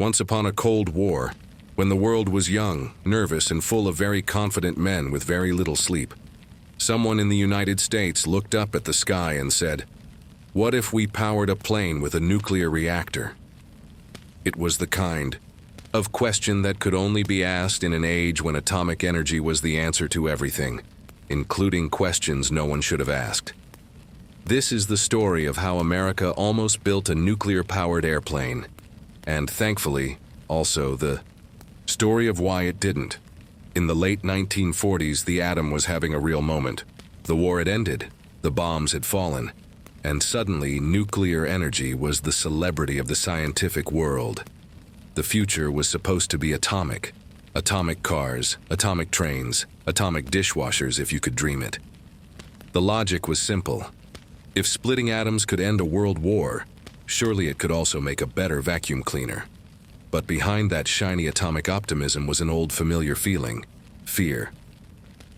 Once upon a Cold War, when the world was young, nervous, and full of very confident men with very little sleep, someone in the United States looked up at the sky and said, "What if we powered a plane with a nuclear reactor?" It was the kind of question that could only be asked in an age when atomic energy was the answer to everything, including questions no one should have asked. This is the story of how America almost built a nuclear-powered airplane, and thankfully, also the story of why it didn't. In the late 1940s, the atom was having a real moment. The war had ended, the bombs had fallen, and suddenly nuclear energy was the celebrity of the scientific world. The future was supposed to be atomic. Atomic cars, atomic trains, atomic dishwashers if you could dream it. The logic was simple. If splitting atoms could end a world war, surely it could also make a better vacuum cleaner. But behind that shiny atomic optimism was an old familiar feeling, fear.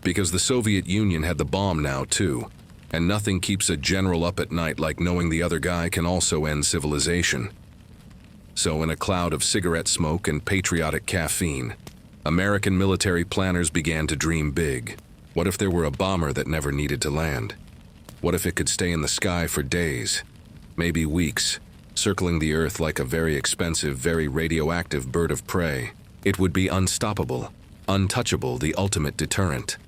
Because the Soviet Union had the bomb now too, and nothing keeps a general up at night like knowing the other guy can also end civilization. So in a cloud of cigarette smoke and patriotic caffeine, American military planners began to dream big. What if there were a bomber that never needed to land? What if it could stay in the sky for days, maybe weeks, circling the Earth like a very expensive, very radioactive bird of prey? It would be unstoppable, untouchable, the ultimate deterrent.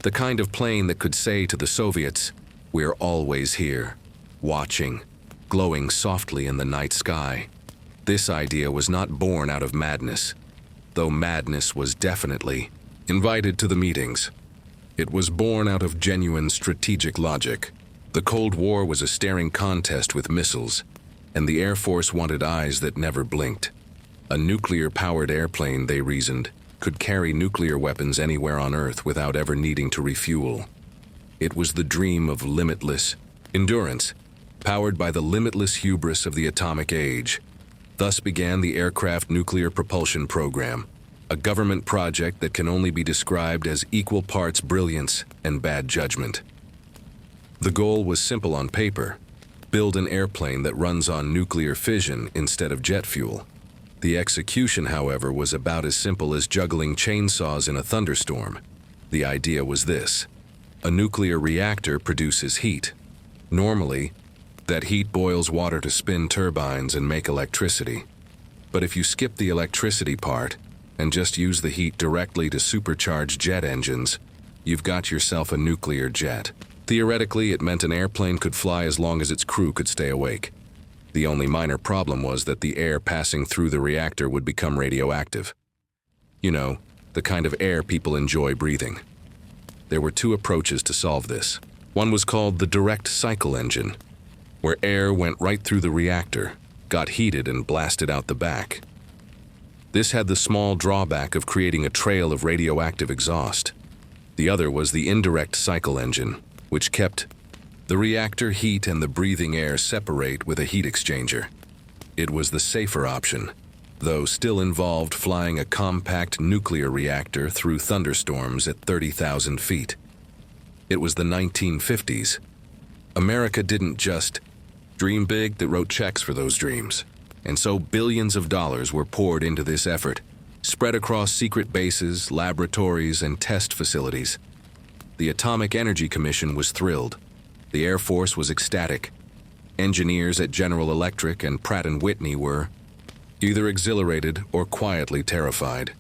The kind of plane that could say to the Soviets, "We're always here, watching, glowing softly in the night sky." This idea was not born out of madness, though madness was definitely invited to the meetings. It was born out of genuine strategic logic. The Cold War was a staring contest with missiles, and the Air Force wanted eyes that never blinked. A nuclear-powered airplane, they reasoned, could carry nuclear weapons anywhere on Earth without ever needing to refuel. It was the dream of limitless endurance, powered by the limitless hubris of the atomic age. Thus began the Aircraft Nuclear Propulsion Program, a government project that can only be described as equal parts brilliance and bad judgment. The goal was simple on paper: build an airplane that runs on nuclear fission instead of jet fuel. The execution, however, was about as simple as juggling chainsaws in a thunderstorm. The idea was this: a nuclear reactor produces heat. Normally, that heat boils water to spin turbines and make electricity. But if you skip the electricity part and just use the heat directly to supercharge jet engines, you've got yourself a nuclear jet. Theoretically, it meant an airplane could fly as long as its crew could stay awake. The only minor problem was that the air passing through the reactor would become radioactive. You know, the kind of air people enjoy breathing. There were two approaches to solve this. One was called the direct cycle engine, where air went right through the reactor, got heated, and blasted out the back. This had the small drawback of creating a trail of radioactive exhaust. The other was the indirect cycle engine, which kept the reactor heat and the breathing air separate with a heat exchanger. It was the safer option, though still involved flying a compact nuclear reactor through thunderstorms at 30,000 feet. It was the 1950s. America didn't just dream big, they wrote checks for those dreams. And so billions of dollars were poured into this effort, spread across secret bases, laboratories, and test facilities. The Atomic Energy Commission was thrilled. The Air Force was ecstatic. Engineers at General Electric and Pratt & Whitney were either exhilarated or quietly terrified.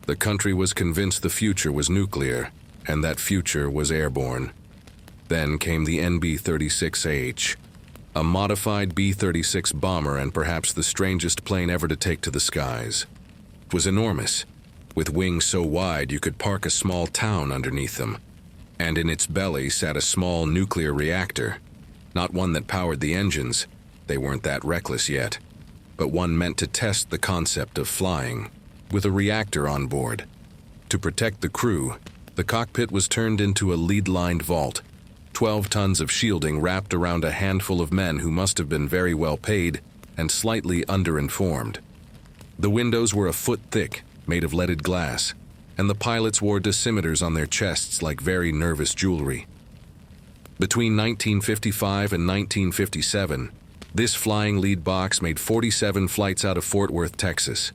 The country was convinced the future was nuclear, and that future was airborne. Then came the NB-36H, a modified B-36 bomber and perhaps the strangest plane ever to take to the skies. It was enormous, with wings so wide you could park a small town underneath them. And in its belly sat a small nuclear reactor, not one that powered the engines, they weren't that reckless yet, but one meant to test the concept of flying, with a reactor on board. To protect the crew, the cockpit was turned into a lead-lined vault, 12 tons of shielding wrapped around a handful of men who must have been very well paid and slightly underinformed. The windows were a foot thick, made of leaded glass, and the pilots wore dosimeters on their chests like very nervous jewelry. Between 1955 and 1957, This flying lead box made 47 flights out of Fort Worth, Texas.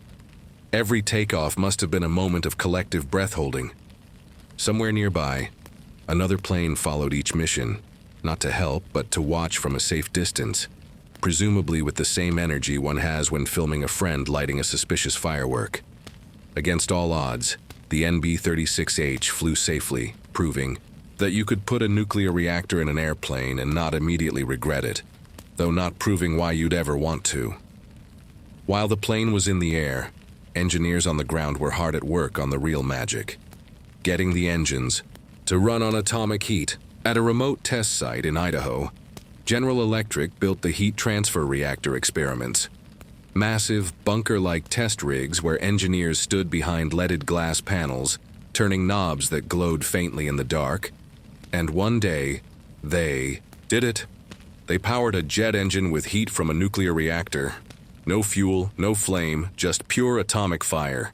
Every takeoff must have been a moment of collective breath-holding. Somewhere nearby, another plane followed each mission, not to help, but to watch from a safe distance, presumably with the same energy one has when filming a friend lighting a suspicious firework. Against all odds, the NB-36H flew safely, proving that you could put a nuclear reactor in an airplane and not immediately regret it, though not proving why you'd ever want to. While the plane was in the air, engineers on the ground were hard at work on the real magic, getting the engines to run on atomic heat. At a remote test site in Idaho, General Electric built the heat transfer reactor experiments, massive bunker-like test rigs where engineers stood behind leaded glass panels, turning knobs that glowed faintly in the dark. And one day, they did it. They powered a jet engine with heat from a nuclear reactor. No fuel, no flame, just pure atomic fire.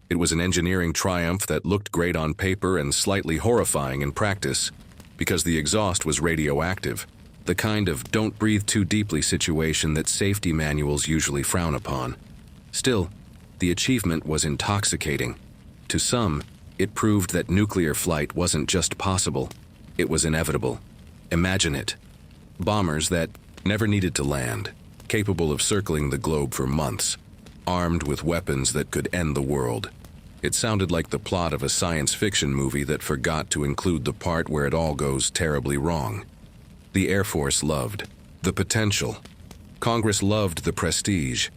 It was an engineering triumph that looked great on paper and slightly horrifying in practice, because the exhaust was radioactive, the kind of don't breathe too deeply situation that safety manuals usually frown upon. Still, the achievement was intoxicating. To some, it proved that nuclear flight wasn't just possible, it was inevitable. Imagine it. Bombers that never needed to land, capable of circling the globe for months, armed with weapons that could end the world. It sounded like the plot of a science fiction movie that forgot to include the part where it all goes terribly wrong. The Air Force loved the potential, Congress loved the prestige,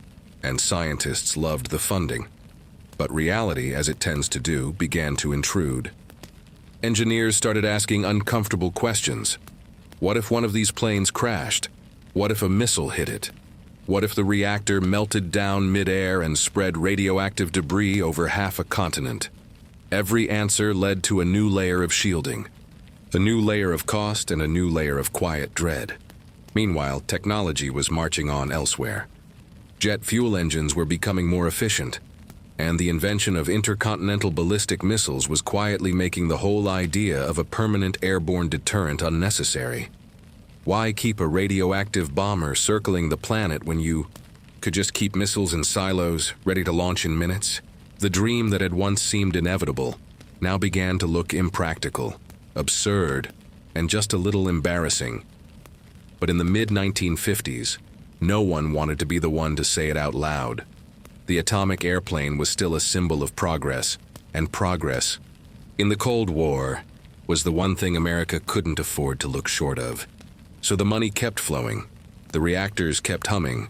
and scientists loved the funding. But reality, as it tends to do, began to intrude. Engineers started asking uncomfortable questions. What if one of these planes crashed? What if a missile hit it? What if the reactor melted down mid-air and spread radioactive debris over half a continent? Every answer led to a new layer of shielding, a new layer of cost and a new layer of quiet dread. Meanwhile, technology was marching on elsewhere. Jet fuel engines were becoming more efficient, and the invention of intercontinental ballistic missiles was quietly making the whole idea of a permanent airborne deterrent unnecessary. Why keep a radioactive bomber circling the planet when you could just keep missiles in silos, ready to launch in minutes? The dream that had once seemed inevitable now began to look impractical, absurd, and just a little embarrassing. But in the mid-1950s, no one wanted to be the one to say it out loud. The atomic airplane was still a symbol of progress, and progress, in the Cold War, was the one thing America couldn't afford to look short of. So the money kept flowing, the reactors kept humming,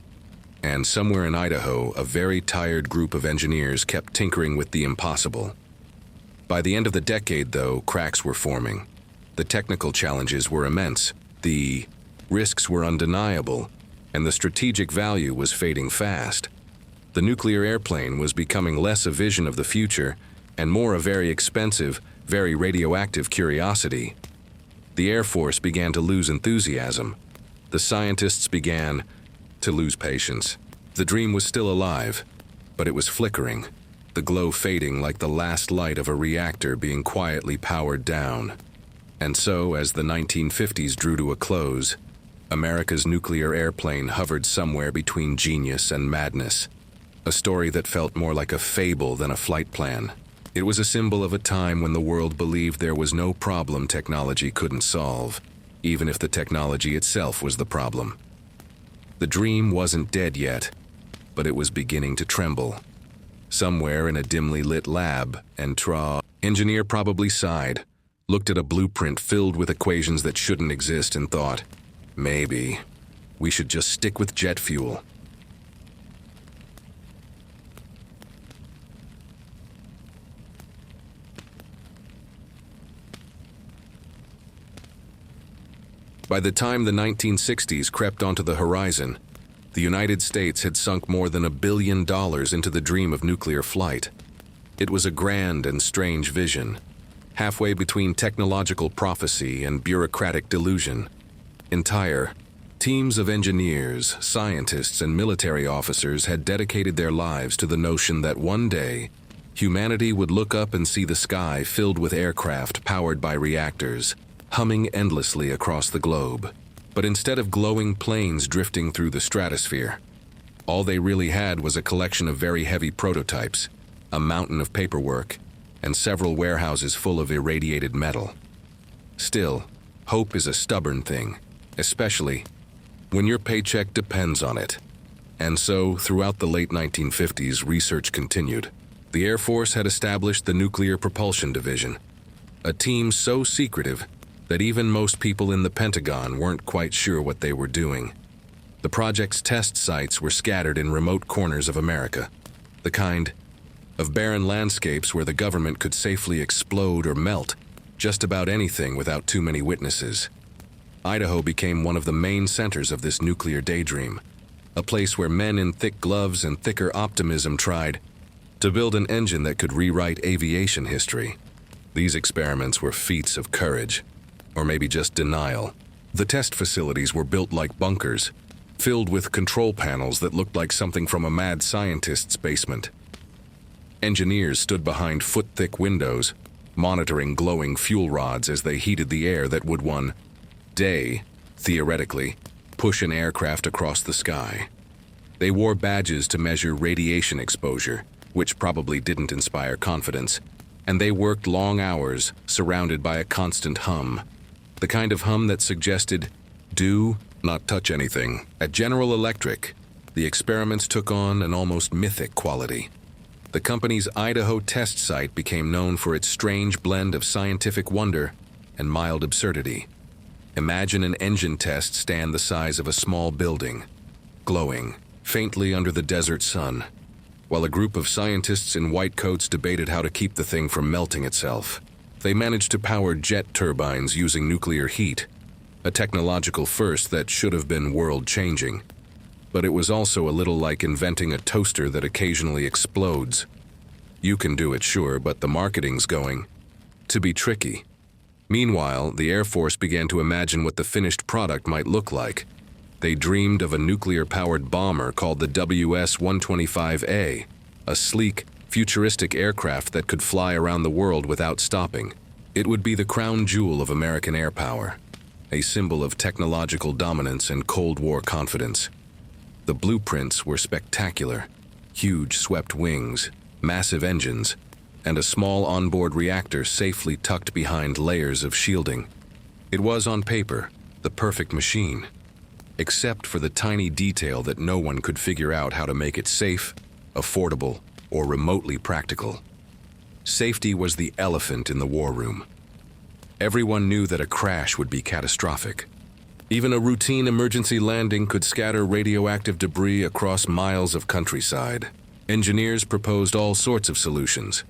and somewhere in Idaho, a very tired group of engineers kept tinkering with the impossible. By the end of the decade, though, cracks were forming. The technical challenges were immense, the risks were undeniable, and the strategic value was fading fast. The nuclear airplane was becoming less a vision of the future and more a very expensive, very radioactive curiosity. The Air Force began to lose enthusiasm. The scientists began to lose patience. The dream was still alive, but it was flickering, the glow fading like the last light of a reactor being quietly powered down. And so, as the 1950s drew to a close, America's nuclear airplane hovered somewhere between genius and madness. A story that felt more like a fable than a flight plan. It was a symbol of a time when the world believed there was no problem technology couldn't solve, even if the technology itself was the problem. The dream wasn't dead yet, but it was beginning to tremble. Somewhere in a dimly lit lab, engineer probably sighed, looked at a blueprint filled with equations that shouldn't exist and thought, maybe we should just stick with jet fuel. By the time the 1960s crept onto the horizon, the United States had sunk more than $1 billion into the dream of nuclear flight. It was a grand and strange vision, halfway between technological prophecy and bureaucratic delusion. Entire teams of engineers, scientists, and military officers had dedicated their lives to the notion that one day, humanity would look up and see the sky filled with aircraft powered by reactors, humming endlessly across the globe. But instead of glowing planes drifting through the stratosphere, all they really had was a collection of very heavy prototypes, a mountain of paperwork, and several warehouses full of irradiated metal. Still, hope is a stubborn thing, especially when your paycheck depends on it. And so, throughout the late 1950s, research continued. The Air Force had established the Nuclear Propulsion Division, a team so secretive that even most people in the Pentagon weren't quite sure what they were doing. The project's test sites were scattered in remote corners of America, the kind of barren landscapes where the government could safely explode or melt just about anything without too many witnesses. Idaho became one of the main centers of this nuclear daydream, a place where men in thick gloves and thicker optimism tried to build an engine that could rewrite aviation history. These experiments were feats of courage, or maybe just denial. The test facilities were built like bunkers, filled with control panels that looked like something from a mad scientist's basement. Engineers stood behind foot-thick windows, monitoring glowing fuel rods as they heated the air that would one day, theoretically, push an aircraft across the sky. They wore badges to measure radiation exposure, which probably didn't inspire confidence, and they worked long hours, surrounded by a constant hum. The kind of hum that suggested, do not touch anything. At General Electric, the experiments took on an almost mythic quality. The company's Idaho test site became known for its strange blend of scientific wonder and mild absurdity. Imagine an engine test stand the size of a small building, glowing faintly under the desert sun, while a group of scientists in white coats debated how to keep the thing from melting itself. They managed to power jet turbines using nuclear heat, a technological first that should have been world-changing. But it was also a little like inventing a toaster that occasionally explodes. You can do it, sure, but the marketing's going to be tricky. Meanwhile, the Air Force began to imagine what the finished product might look like. They dreamed of a nuclear-powered bomber called the WS-125A, a sleek, futuristic aircraft that could fly around the world without stopping. It would be the crown jewel of American air power, a symbol of technological dominance and Cold War confidence. The blueprints were spectacular: huge swept wings, massive engines, and a small onboard reactor safely tucked behind layers of shielding. It was, on paper, the perfect machine, except for the tiny detail that no one could figure out how to make it safe, affordable, or remotely practical. Safety was the elephant in the war room. Everyone knew that a crash would be catastrophic. Even a routine emergency landing could scatter radioactive debris across miles of countryside. Engineers proposed all sorts of solutions: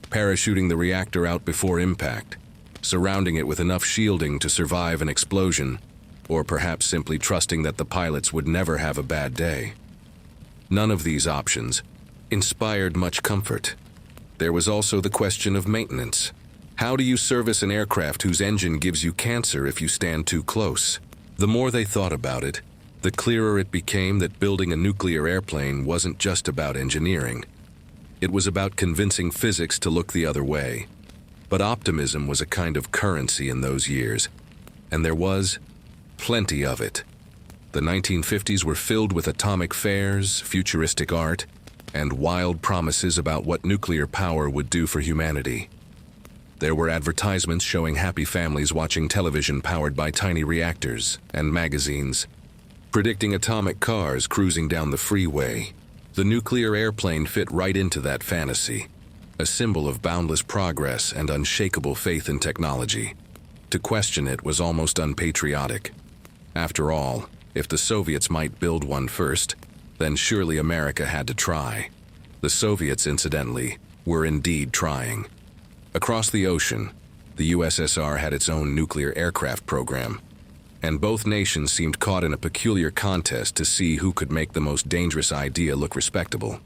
parachuting the reactor out before impact, surrounding it with enough shielding to survive an explosion, or perhaps simply trusting that the pilots would never have a bad day. None of these options inspired much comfort. There was also the question of maintenance. How do you service an aircraft whose engine gives you cancer if you stand too close? The more they thought about it, the clearer it became that building a nuclear airplane wasn't just about engineering. It was about convincing physics to look the other way. But optimism was a kind of currency in those years, and there was plenty of it. The 1950s were filled with atomic fairs, futuristic art, and wild promises about what nuclear power would do for humanity. There were advertisements showing happy families watching television powered by tiny reactors, and magazines predicting atomic cars cruising down the freeway. The nuclear airplane fit right into that fantasy, a symbol of boundless progress and unshakable faith in technology. To question it was almost unpatriotic. After all, if the Soviets might build one first, then surely America had to try. The Soviets, incidentally, were indeed trying. Across the ocean, the USSR had its own nuclear aircraft program, and both nations seemed caught in a peculiar contest to see who could make the most dangerous idea look respectable.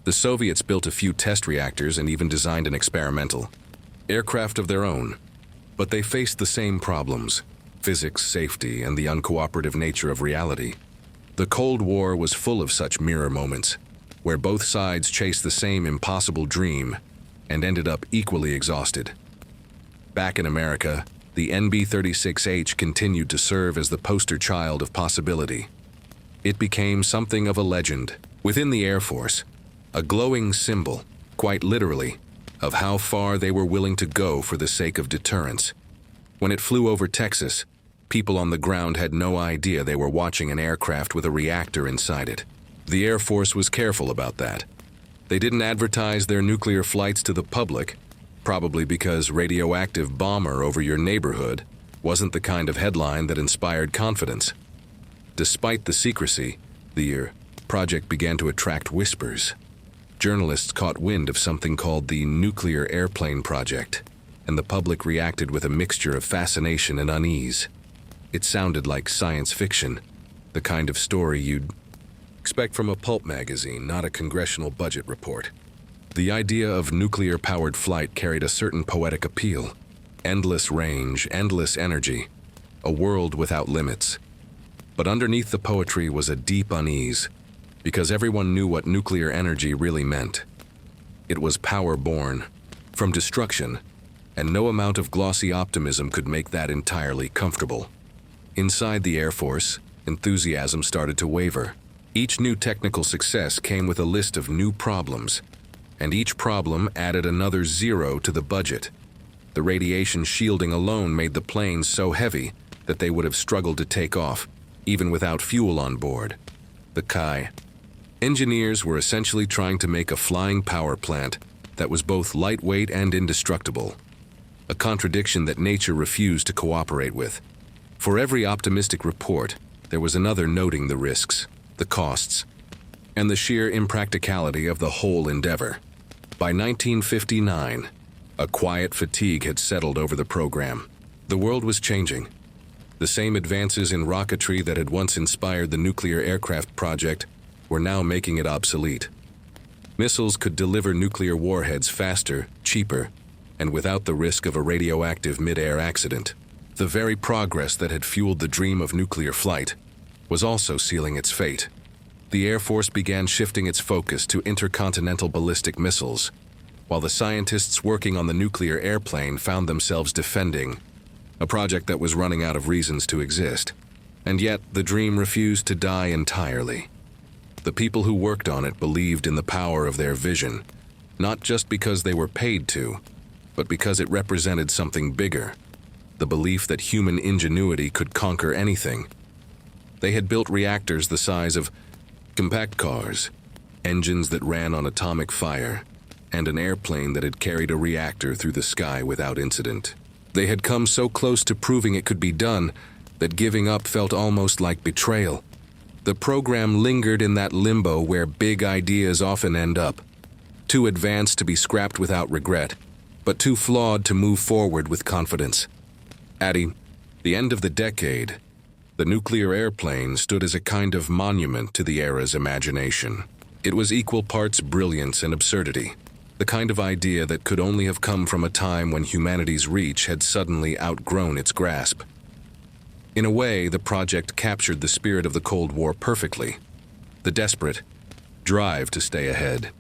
The Soviets built a few test reactors and even designed an experimental aircraft of their own, but they faced the same problems: physics, safety, and the uncooperative nature of reality. The Cold War was full of such mirror moments, where both sides chased the same impossible dream and ended up equally exhausted. Back in America, the NB-36H continued to serve as the poster child of possibility. It became something of a legend within the Air Force, a glowing symbol, quite literally, of how far they were willing to go for the sake of deterrence. When it flew over Texas, people on the ground had no idea they were watching an aircraft with a reactor inside it. The Air Force was careful about that. They didn't advertise their nuclear flights to the public, probably because radioactive bomber over your neighborhood wasn't the kind of headline that inspired confidence. Despite the secrecy, the project began to attract whispers. Journalists caught wind of something called the Nuclear Airplane Project, and the public reacted with a mixture of fascination and unease. It sounded like science fiction, the kind of story you'd expect from a pulp magazine, not a congressional budget report. The idea of nuclear-powered flight carried a certain poetic appeal. Endless range, endless energy, a world without limits. But underneath the poetry was a deep unease, because everyone knew what nuclear energy really meant. It was power born from destruction, and no amount of glossy optimism could make that entirely comfortable. Inside the Air Force, enthusiasm started to waver. Each new technical success came with a list of new problems, and each problem added another zero to the budget. The radiation shielding alone made the planes so heavy that they would have struggled to take off, even without fuel on board. The Kai engineers were essentially trying to make a flying power plant that was both lightweight and indestructible, a contradiction that nature refused to cooperate with. For every optimistic report, there was another noting the risks, the costs, and the sheer impracticality of the whole endeavor. By 1959, a quiet fatigue had settled over the program. The world was changing. The same advances in rocketry that had once inspired the nuclear aircraft project were now making it obsolete. Missiles could deliver nuclear warheads faster, cheaper, and without the risk of a radioactive mid-air accident. The very progress that had fueled the dream of nuclear flight was also sealing its fate. The Air Force began shifting its focus to intercontinental ballistic missiles, while the scientists working on the nuclear airplane found themselves defending a project that was running out of reasons to exist. And yet, the dream refused to die entirely. The people who worked on it believed in the power of their vision, not just because they were paid to, but because it represented something bigger, the belief that human ingenuity could conquer anything. They had built reactors the size of compact cars, engines that ran on atomic fire, and an airplane that had carried a reactor through the sky without incident. They had come so close to proving it could be done that giving up felt almost like betrayal. The program lingered in that limbo where big ideas often end up, too advanced to be scrapped without regret, but too flawed to move forward with confidence. At the end of the decade, the nuclear airplane stood as a kind of monument to the era's imagination. It was equal parts brilliance and absurdity, the kind of idea that could only have come from a time when humanity's reach had suddenly outgrown its grasp. In a way, the project captured the spirit of the Cold War perfectly. The desperate drive to stay ahead,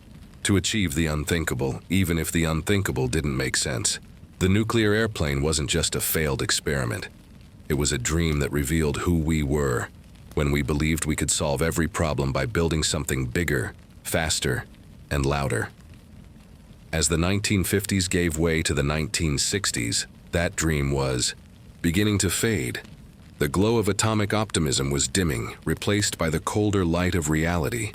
to achieve the unthinkable, even if the unthinkable didn't make sense. The nuclear airplane wasn't just a failed experiment. It was a dream that revealed who we were when we believed we could solve every problem by building something bigger, faster, and louder. As the 1950s gave way to the 1960s, that dream was beginning to fade. The glow of atomic optimism was dimming, replaced by the colder light of reality.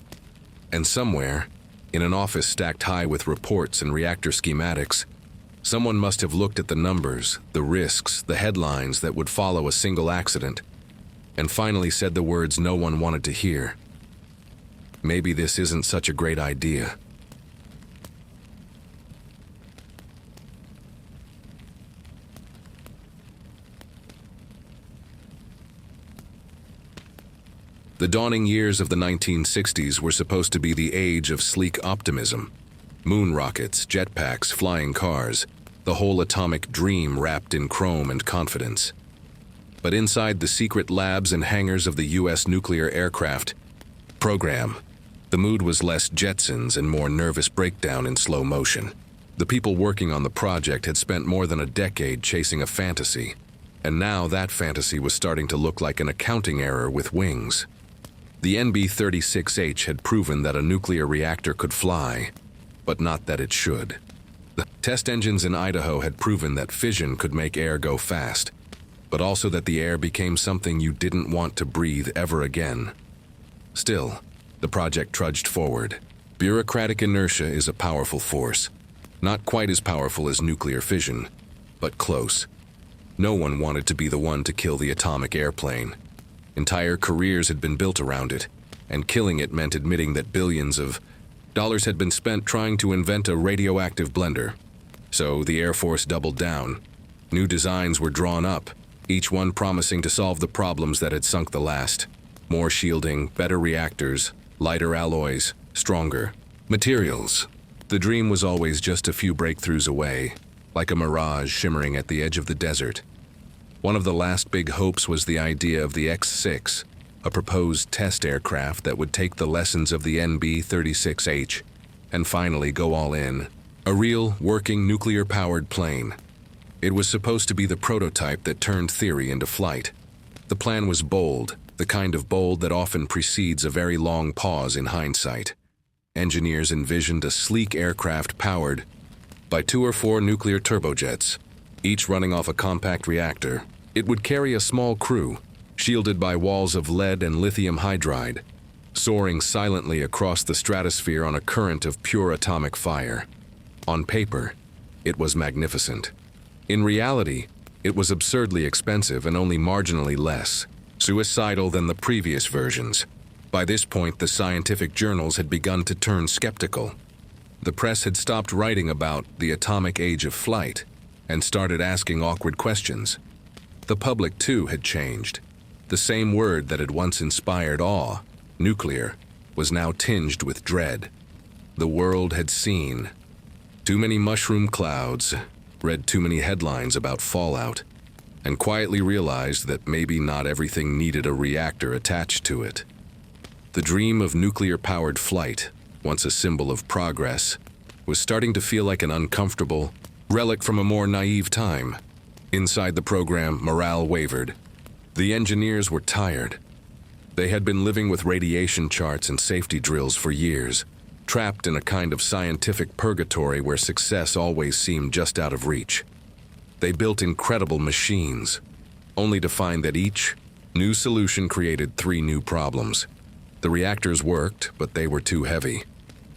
And somewhere, in an office stacked high with reports and reactor schematics, someone must have looked at the numbers, the risks, the headlines that would follow a single accident, and finally said the words no one wanted to hear. Maybe this isn't such a great idea. The dawning years of the 1960s were supposed to be the age of sleek optimism. Moon rockets, jetpacks, flying cars, the whole atomic dream wrapped in chrome and confidence. But inside the secret labs and hangars of the U.S. nuclear aircraft program, the mood was less Jetsons and more nervous breakdown in slow motion. The people working on the project had spent more than a decade chasing a fantasy, And now that fantasy was starting to look like an accounting error with wings. The NB-36H had proven that a nuclear reactor could fly, but not that it should. The test engines in Idaho had proven that fission could make air go fast, but also that the air became something you didn't want to breathe ever again. Still, the project trudged forward. Bureaucratic inertia is a powerful force. Not quite as powerful as nuclear fission, but close. No one wanted to be the one to kill the atomic airplane. Entire careers had been built around it, and killing it meant admitting that billions of dollars had been spent trying to invent a radioactive blender. So the Air Force doubled down. New designs were drawn up, each one promising to solve the problems that had sunk the last. More shielding, better reactors, lighter alloys, stronger materials. The dream was always just a few breakthroughs away, like a mirage shimmering at the edge of the desert. One of the last big hopes was the idea of the X-6, a proposed test aircraft that would take the lessons of the NB-36H and finally go all in. A real, working, nuclear-powered plane. It was supposed to be the prototype that turned theory into flight. The plan was bold, the kind of bold that often precedes a very long pause in hindsight. Engineers envisioned a sleek aircraft powered by 2 or 4 nuclear turbojets, each running off a compact reactor. It would carry a small crew, shielded by walls of lead and lithium hydride, soaring silently across the stratosphere on a current of pure atomic fire. On paper, it was magnificent. In reality, it was absurdly expensive and only marginally less suicidal than the previous versions. By this point, the scientific journals had begun to turn skeptical. The press had stopped writing about the atomic age of flight and started asking awkward questions. The public, too, had changed. The same word that had once inspired awe, nuclear, was now tinged with dread. The world had seen too many mushroom clouds, read too many headlines about fallout, and quietly realized that maybe not everything needed a reactor attached to it. The dream of nuclear-powered flight, once a symbol of progress, was starting to feel like an uncomfortable relic from a more naive time. Inside the program, morale wavered. The engineers were tired. They had been living with radiation charts and safety drills for years, trapped in a kind of scientific purgatory where success always seemed just out of reach. They built incredible machines, only to find that each new solution created 3 new problems. The reactors worked, but they were too heavy.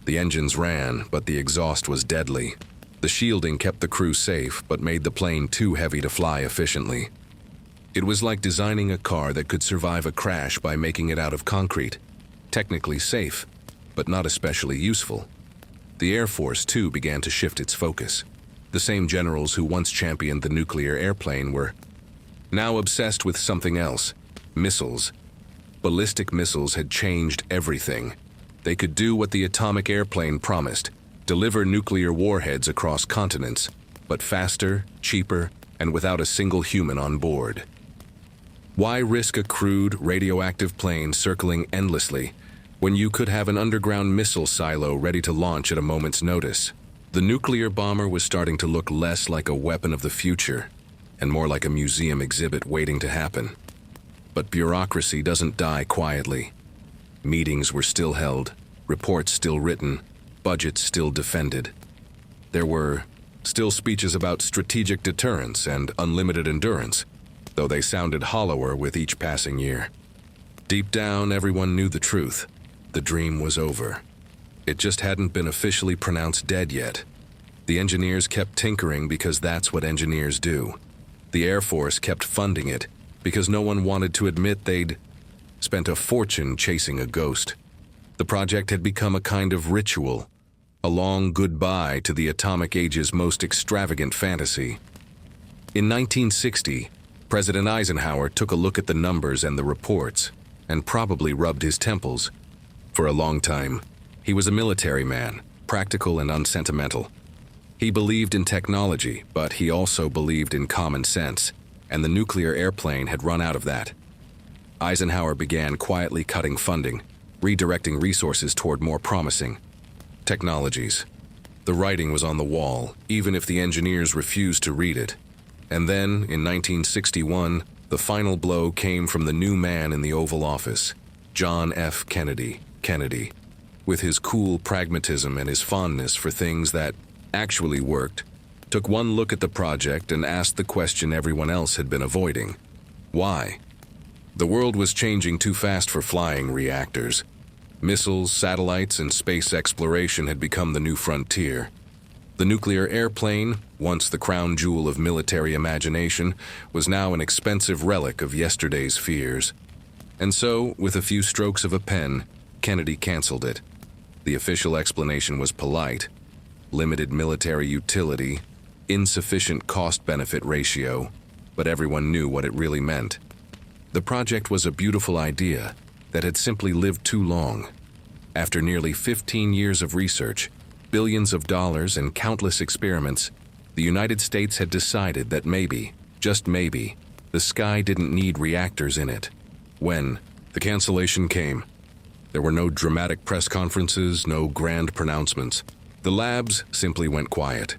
The engines ran, but the exhaust was deadly. The shielding kept the crew safe, but made the plane too heavy to fly efficiently. It was like designing a car that could survive a crash by making it out of concrete. Technically safe, but not especially useful. The Air Force, too, began to shift its focus. The same generals who once championed the nuclear airplane were now obsessed with something else: missiles. Ballistic missiles had changed everything. They could do what the atomic airplane promised: deliver nuclear warheads across continents, but faster, cheaper, and without a single human on board. Why risk a crude, radioactive plane circling endlessly when you could have an underground missile silo ready to launch at a moment's notice? The nuclear bomber was starting to look less like a weapon of the future and more like a museum exhibit waiting to happen. But bureaucracy doesn't die quietly. Meetings were still held, reports still written, budgets still defended. There were still speeches about strategic deterrence and unlimited endurance, though they sounded hollower with each passing year. Deep down, everyone knew the truth. The dream was over. It just hadn't been officially pronounced dead yet. The engineers kept tinkering because that's what engineers do. The Air Force kept funding it because no one wanted to admit they'd spent a fortune chasing a ghost. The project had become a kind of ritual, a long goodbye to the atomic age's most extravagant fantasy. In 1960, President Eisenhower took a look at the numbers and the reports, and probably rubbed his temples. For a long time, he was a military man, practical and unsentimental. He believed in technology, but he also believed in common sense, and the nuclear airplane had run out of that. Eisenhower began quietly cutting funding, redirecting resources toward more promising technologies. The writing was on the wall, even if the engineers refused to read it. And then, in 1961, the final blow came from the new man in the Oval Office, John F. Kennedy. Kennedy, with his cool pragmatism and his fondness for things that actually worked, took one look at the project and asked the question everyone else had been avoiding. Why? The world was changing too fast for flying reactors. Missiles, satellites, and space exploration had become the new frontier. The nuclear airplane, once the crown jewel of military imagination, was now an expensive relic of yesterday's fears. And so, with a few strokes of a pen, Kennedy canceled it. The official explanation was polite: limited military utility, insufficient cost-benefit ratio, but everyone knew what it really meant. The project was a beautiful idea that had simply lived too long. After nearly 15 years of research, billions of dollars, and countless experiments, the United States had decided that maybe, just maybe, the sky didn't need reactors in it. When the cancellation came, there were no dramatic press conferences, no grand pronouncements. The labs simply went quiet.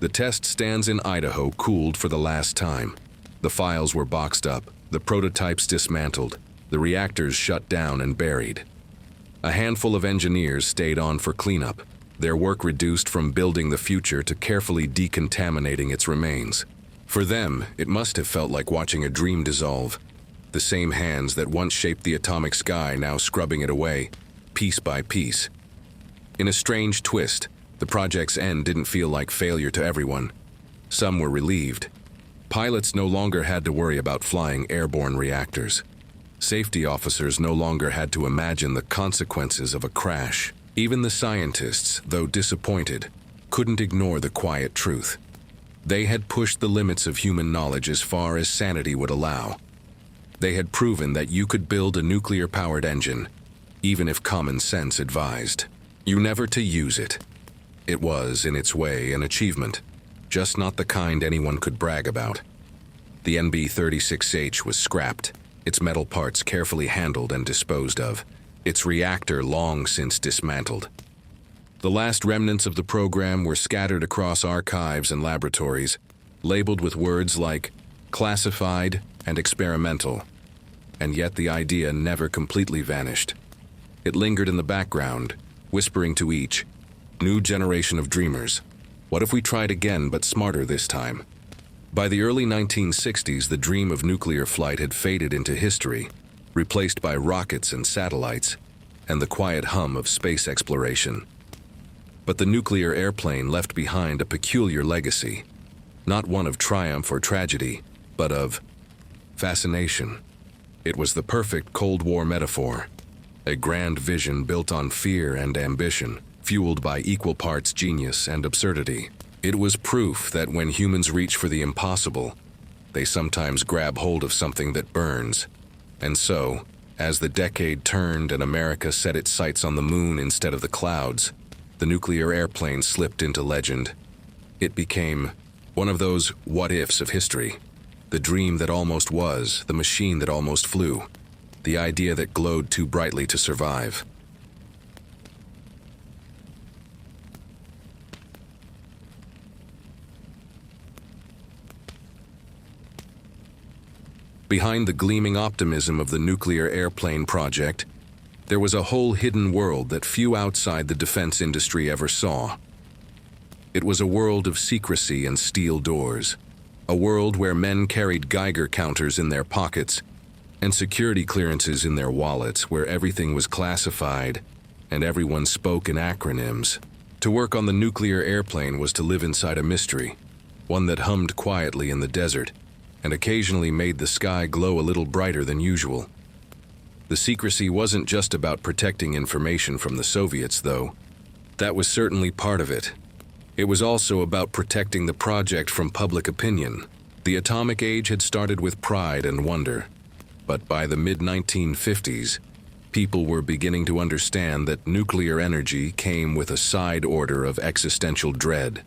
The test stands in Idaho cooled for the last time. The files were boxed up, the prototypes dismantled, the reactors shut down and buried. A handful of engineers stayed on for cleanup, their work reduced from building the future to carefully decontaminating its remains. For them, it must have felt like watching a dream dissolve. The same hands that once shaped the atomic sky now scrubbing it away, piece by piece. In a strange twist, the project's end didn't feel like failure to everyone. Some were relieved. Pilots no longer had to worry about flying airborne reactors. Safety officers no longer had to imagine the consequences of a crash. Even the scientists, though disappointed, couldn't ignore the quiet truth. They had pushed the limits of human knowledge as far as sanity would allow. They had proven that you could build a nuclear-powered engine, even if common sense advised you never to use it. It was, in its way, an achievement, just not the kind anyone could brag about. The NB-36H was scrapped, its metal parts carefully handled and disposed of, its reactor long since dismantled. The last remnants of the program were scattered across archives and laboratories, labeled with words like classified and experimental. And yet the idea never completely vanished. It lingered in the background, whispering to each new generation of dreamers, what if we tried again but smarter this time? By the early 1960s, the dream of nuclear flight had faded into history, replaced by rockets and satellites, and the quiet hum of space exploration. But the nuclear airplane left behind a peculiar legacy, not one of triumph or tragedy, but of fascination. It was the perfect Cold War metaphor, a grand vision built on fear and ambition, fueled by equal parts genius and absurdity. It was proof that when humans reach for the impossible, they sometimes grab hold of something that burns. And so, as the decade turned and America set its sights on the moon instead of the clouds, the nuclear airplane slipped into legend. It became one of those what-ifs of history. The dream that almost was, the machine that almost flew, the idea that glowed too brightly to survive. Behind the gleaming optimism of the nuclear airplane project, there was a whole hidden world that few outside the defense industry ever saw. It was a world of secrecy and steel doors, a world where men carried Geiger counters in their pockets and security clearances in their wallets, where everything was classified and everyone spoke in acronyms. To work on the nuclear airplane was to live inside a mystery, one that hummed quietly in the desert and occasionally made the sky glow a little brighter than usual. The secrecy wasn't just about protecting information from the Soviets, though. That was certainly part of it. It was also about protecting the project from public opinion. The atomic age had started with pride and wonder, but by the mid-1950s, people were beginning to understand that nuclear energy came with a side order of existential dread.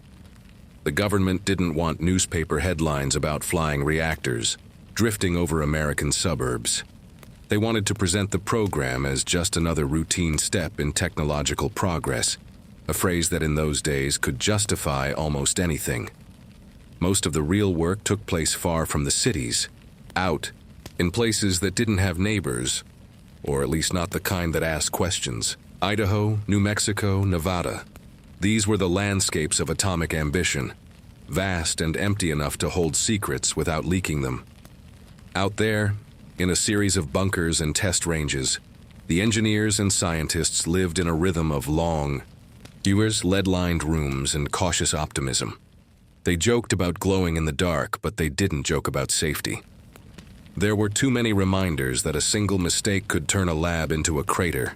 The government didn't want newspaper headlines about flying reactors, drifting over American suburbs. They wanted to present the program as just another routine step in technological progress, a phrase that in those days could justify almost anything. Most of the real work took place far from the cities, out, in places that didn't have neighbors, or at least not the kind that asked questions. Idaho, New Mexico, Nevada. These were the landscapes of atomic ambition, vast and empty enough to hold secrets without leaking them. Out there, in a series of bunkers and test ranges, the engineers and scientists lived in a rhythm of long, lead-lined rooms and cautious optimism. They joked about glowing in the dark, but they didn't joke about safety. There were too many reminders that a single mistake could turn a lab into a crater.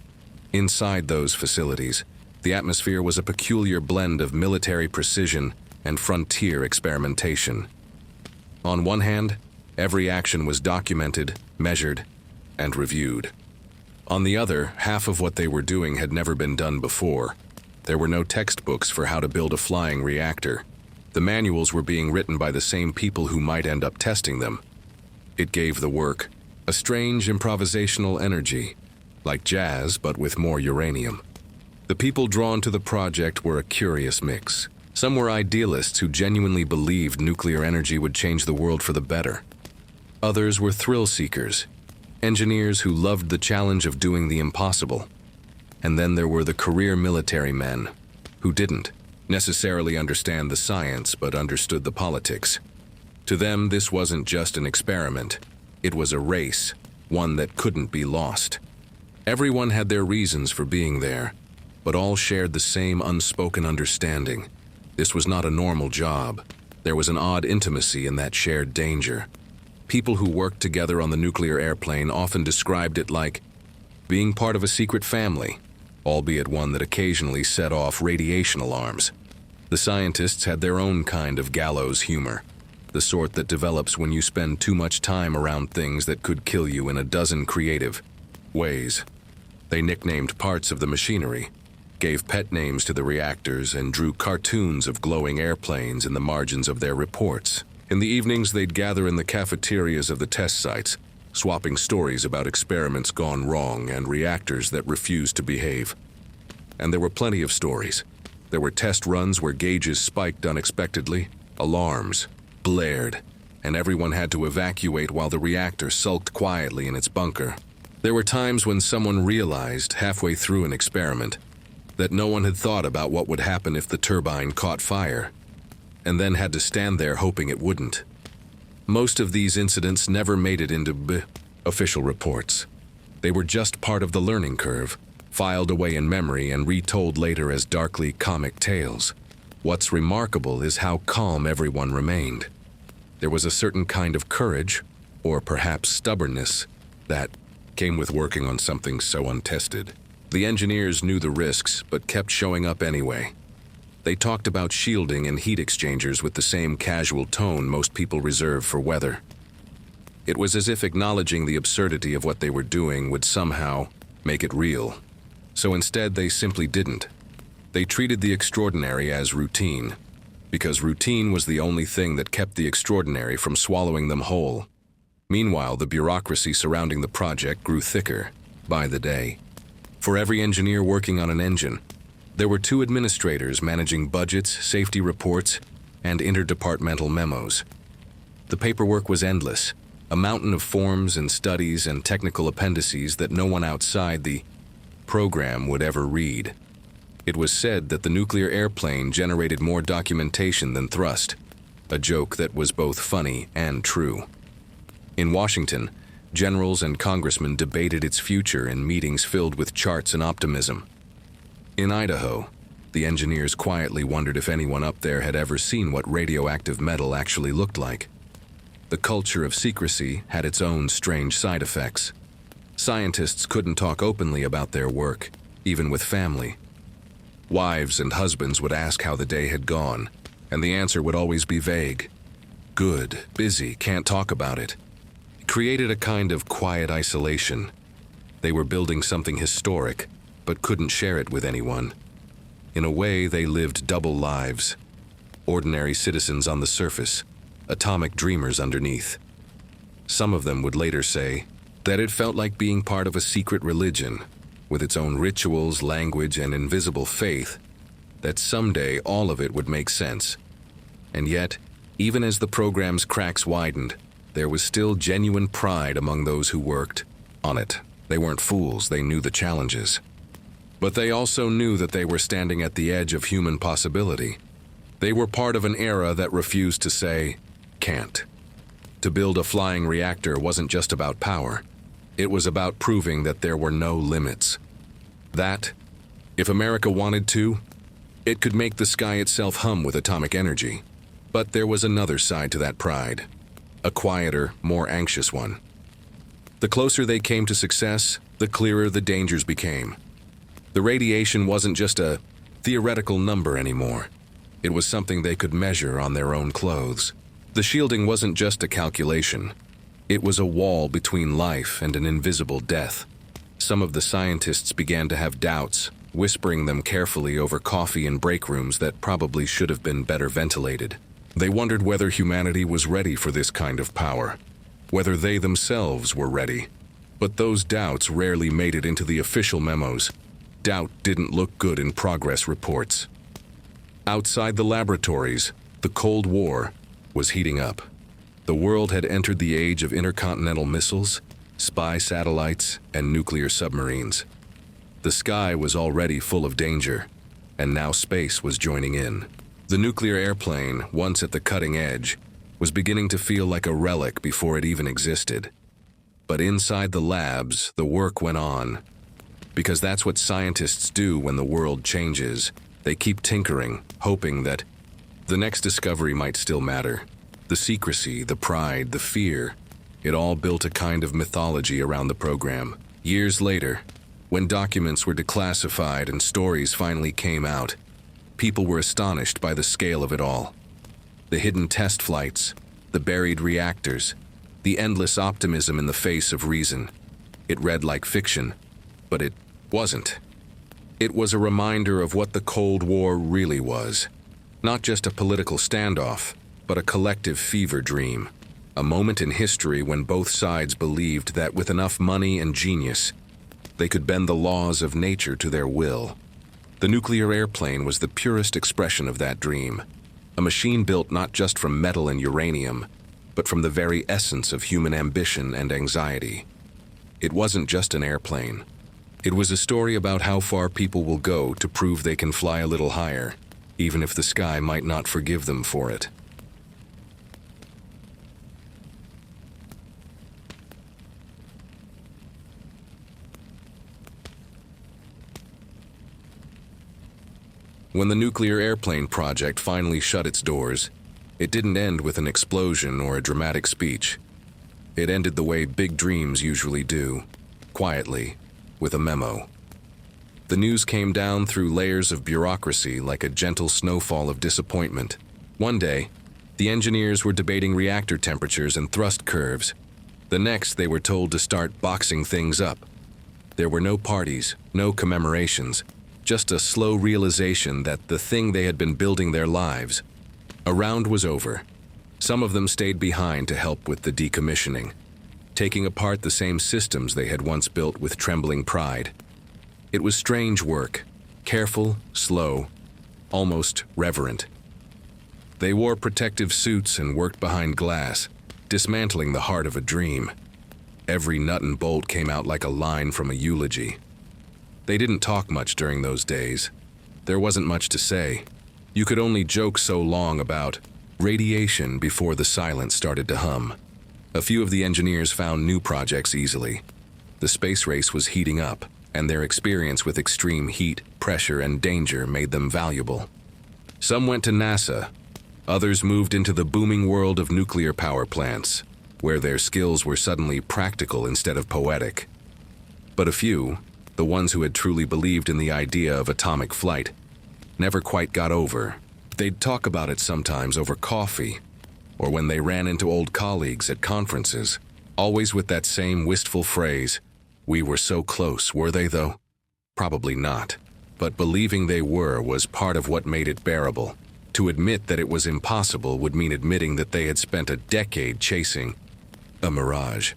Inside those facilities, the atmosphere was a peculiar blend of military precision and frontier experimentation. On one hand, every action was documented, measured, and reviewed. On the other, half of what they were doing had never been done before. There were no textbooks for how to build a flying reactor. The manuals were being written by the same people who might end up testing them. It gave the work a strange improvisational energy, like jazz but with more uranium. The people drawn to the project were a curious mix. Some were idealists who genuinely believed nuclear energy would change the world for the better. Others were thrill seekers, engineers who loved the challenge of doing the impossible. And then there were the career military men, who didn't necessarily understand the science but understood the politics. To them, this wasn't just an experiment. It was a race, one that couldn't be lost. Everyone had their reasons for being there, but all shared the same unspoken understanding. This was not a normal job. There was an odd intimacy in that shared danger. People who worked together on the nuclear airplane often described it like being part of a secret family, albeit one that occasionally set off radiation alarms. The scientists had their own kind of gallows humor, the sort that develops when you spend too much time around things that could kill you in a dozen creative ways. They nicknamed parts of the machinery, gave pet names to the reactors, and drew cartoons of glowing airplanes in the margins of their reports. In the evenings, they'd gather in the cafeterias of the test sites, swapping stories about experiments gone wrong and reactors that refused to behave. And there were plenty of stories. There were test runs where gauges spiked unexpectedly, alarms blared, and everyone had to evacuate while the reactor sulked quietly in its bunker. There were times when someone realized, halfway through an experiment, that no one had thought about what would happen if the turbine caught fire, and then had to stand there hoping it wouldn't. Most of these incidents never made it into official reports. They were just part of the learning curve, filed away in memory and retold later as darkly comic tales. What's remarkable is how calm everyone remained. There was a certain kind of courage, or perhaps stubbornness, that came with working on something so untested. The engineers knew the risks, but kept showing up anyway. They talked about shielding and heat exchangers with the same casual tone most people reserve for weather. It was as if acknowledging the absurdity of what they were doing would somehow make it real. So instead, they simply didn't. They treated the extraordinary as routine, because routine was the only thing that kept the extraordinary from swallowing them whole. Meanwhile, the bureaucracy surrounding the project grew thicker by the day. For every engineer working on an engine, there were 2 administrators managing budgets, safety reports, and interdepartmental memos. The paperwork was endless, a mountain of forms and studies and technical appendices that no one outside the program would ever read. It was said that the nuclear airplane generated more documentation than thrust, a joke that was both funny and true. In Washington, generals and congressmen debated its future in meetings filled with charts and optimism. In Idaho, the engineers quietly wondered if anyone up there had ever seen what radioactive metal actually looked like. The culture of secrecy had its own strange side effects. Scientists couldn't talk openly about their work, even with family. Wives and husbands would ask how the day had gone, and the answer would always be vague. Good, busy, can't talk about it. It created a kind of quiet isolation. They were building something historic, but couldn't share it with anyone. In a way, they lived double lives. Ordinary citizens on the surface, atomic dreamers underneath. Some of them would later say that it felt like being part of a secret religion, with its own rituals, language, and invisible faith, that someday all of it would make sense. And yet, Even as the program's cracks widened, there was still genuine pride among those who worked on it. They weren't fools, they knew the challenges. But they also knew that they were standing at the edge of human possibility. They were part of an era that refused to say, can't. To build a flying reactor wasn't just about power. It was about proving that there were no limits. That, if America wanted to, it could make the sky itself hum with atomic energy. But there was another side to that pride. A quieter, more anxious one. The closer they came to success, the clearer the dangers became. The radiation wasn't just a theoretical number anymore. It was something they could measure on their own clothes. The shielding wasn't just a calculation. It was a wall between life and an invisible death. Some of the scientists began to have doubts, whispering them carefully over coffee in break rooms that probably should have been better ventilated. They wondered whether humanity was ready for this kind of power, whether they themselves were ready. But those doubts rarely made it into the official memos. Doubt didn't look good in progress reports. Outside the laboratories, the Cold War was heating up. The world had entered the age of intercontinental missiles, spy satellites, and nuclear submarines. The sky was already full of danger, and now space was joining in. The nuclear airplane, once at the cutting edge, was beginning to feel like a relic before it even existed. But inside the labs, the work went on. Because that's what scientists do when the world changes. They keep tinkering, hoping that the next discovery might still matter. The secrecy, the pride, the fear, it all built a kind of mythology around the program. Years later, when documents were declassified and stories finally came out, people were astonished by the scale of it all. The hidden test flights, the buried reactors, the endless optimism in the face of reason. It read like fiction, but it wasn't. It was a reminder of what the Cold War really was. Not just a political standoff, but a collective fever dream. A moment in history when both sides believed that with enough money and genius, they could bend the laws of nature to their will. The nuclear airplane was the purest expression of that dream. A machine built not just from metal and uranium, but from the very essence of human ambition and anxiety. It wasn't just an airplane. It was a story about how far people will go to prove they can fly a little higher, even if the sky might not forgive them for it. When the nuclear airplane project finally shut its doors, it didn't end with an explosion or a dramatic speech. It ended the way big dreams usually do, quietly, with a memo. The news came down through layers of bureaucracy like a gentle snowfall of disappointment. One day, the engineers were debating reactor temperatures and thrust curves. The next, they were told to start boxing things up. There were no parties, no commemorations, just a slow realization that the thing they had been building their lives. A round was over. Some of them stayed behind to help with the decommissioning, taking apart the same systems they had once built with trembling pride. It was strange work, careful, slow, almost reverent. They wore protective suits and worked behind glass, dismantling the heart of a dream. Every nut and bolt came out like a line from a eulogy. They didn't talk much during those days. There wasn't much to say. You could only joke so long about radiation before the silence started to hum. A few of the engineers found new projects easily. The space race was heating up, and their experience with extreme heat, pressure, and danger made them valuable. Some went to NASA. Others moved into the booming world of nuclear power plants, where their skills were suddenly practical instead of poetic. But a few, the ones who had truly believed in the idea of atomic flight, never quite got over. They'd talk about it sometimes over coffee, or when they ran into old colleagues at conferences, always with that same wistful phrase, "We were so close, were they though?" Probably not, but believing they were was part of what made it bearable. To admit that it was impossible would mean admitting that they had spent a decade chasing a mirage.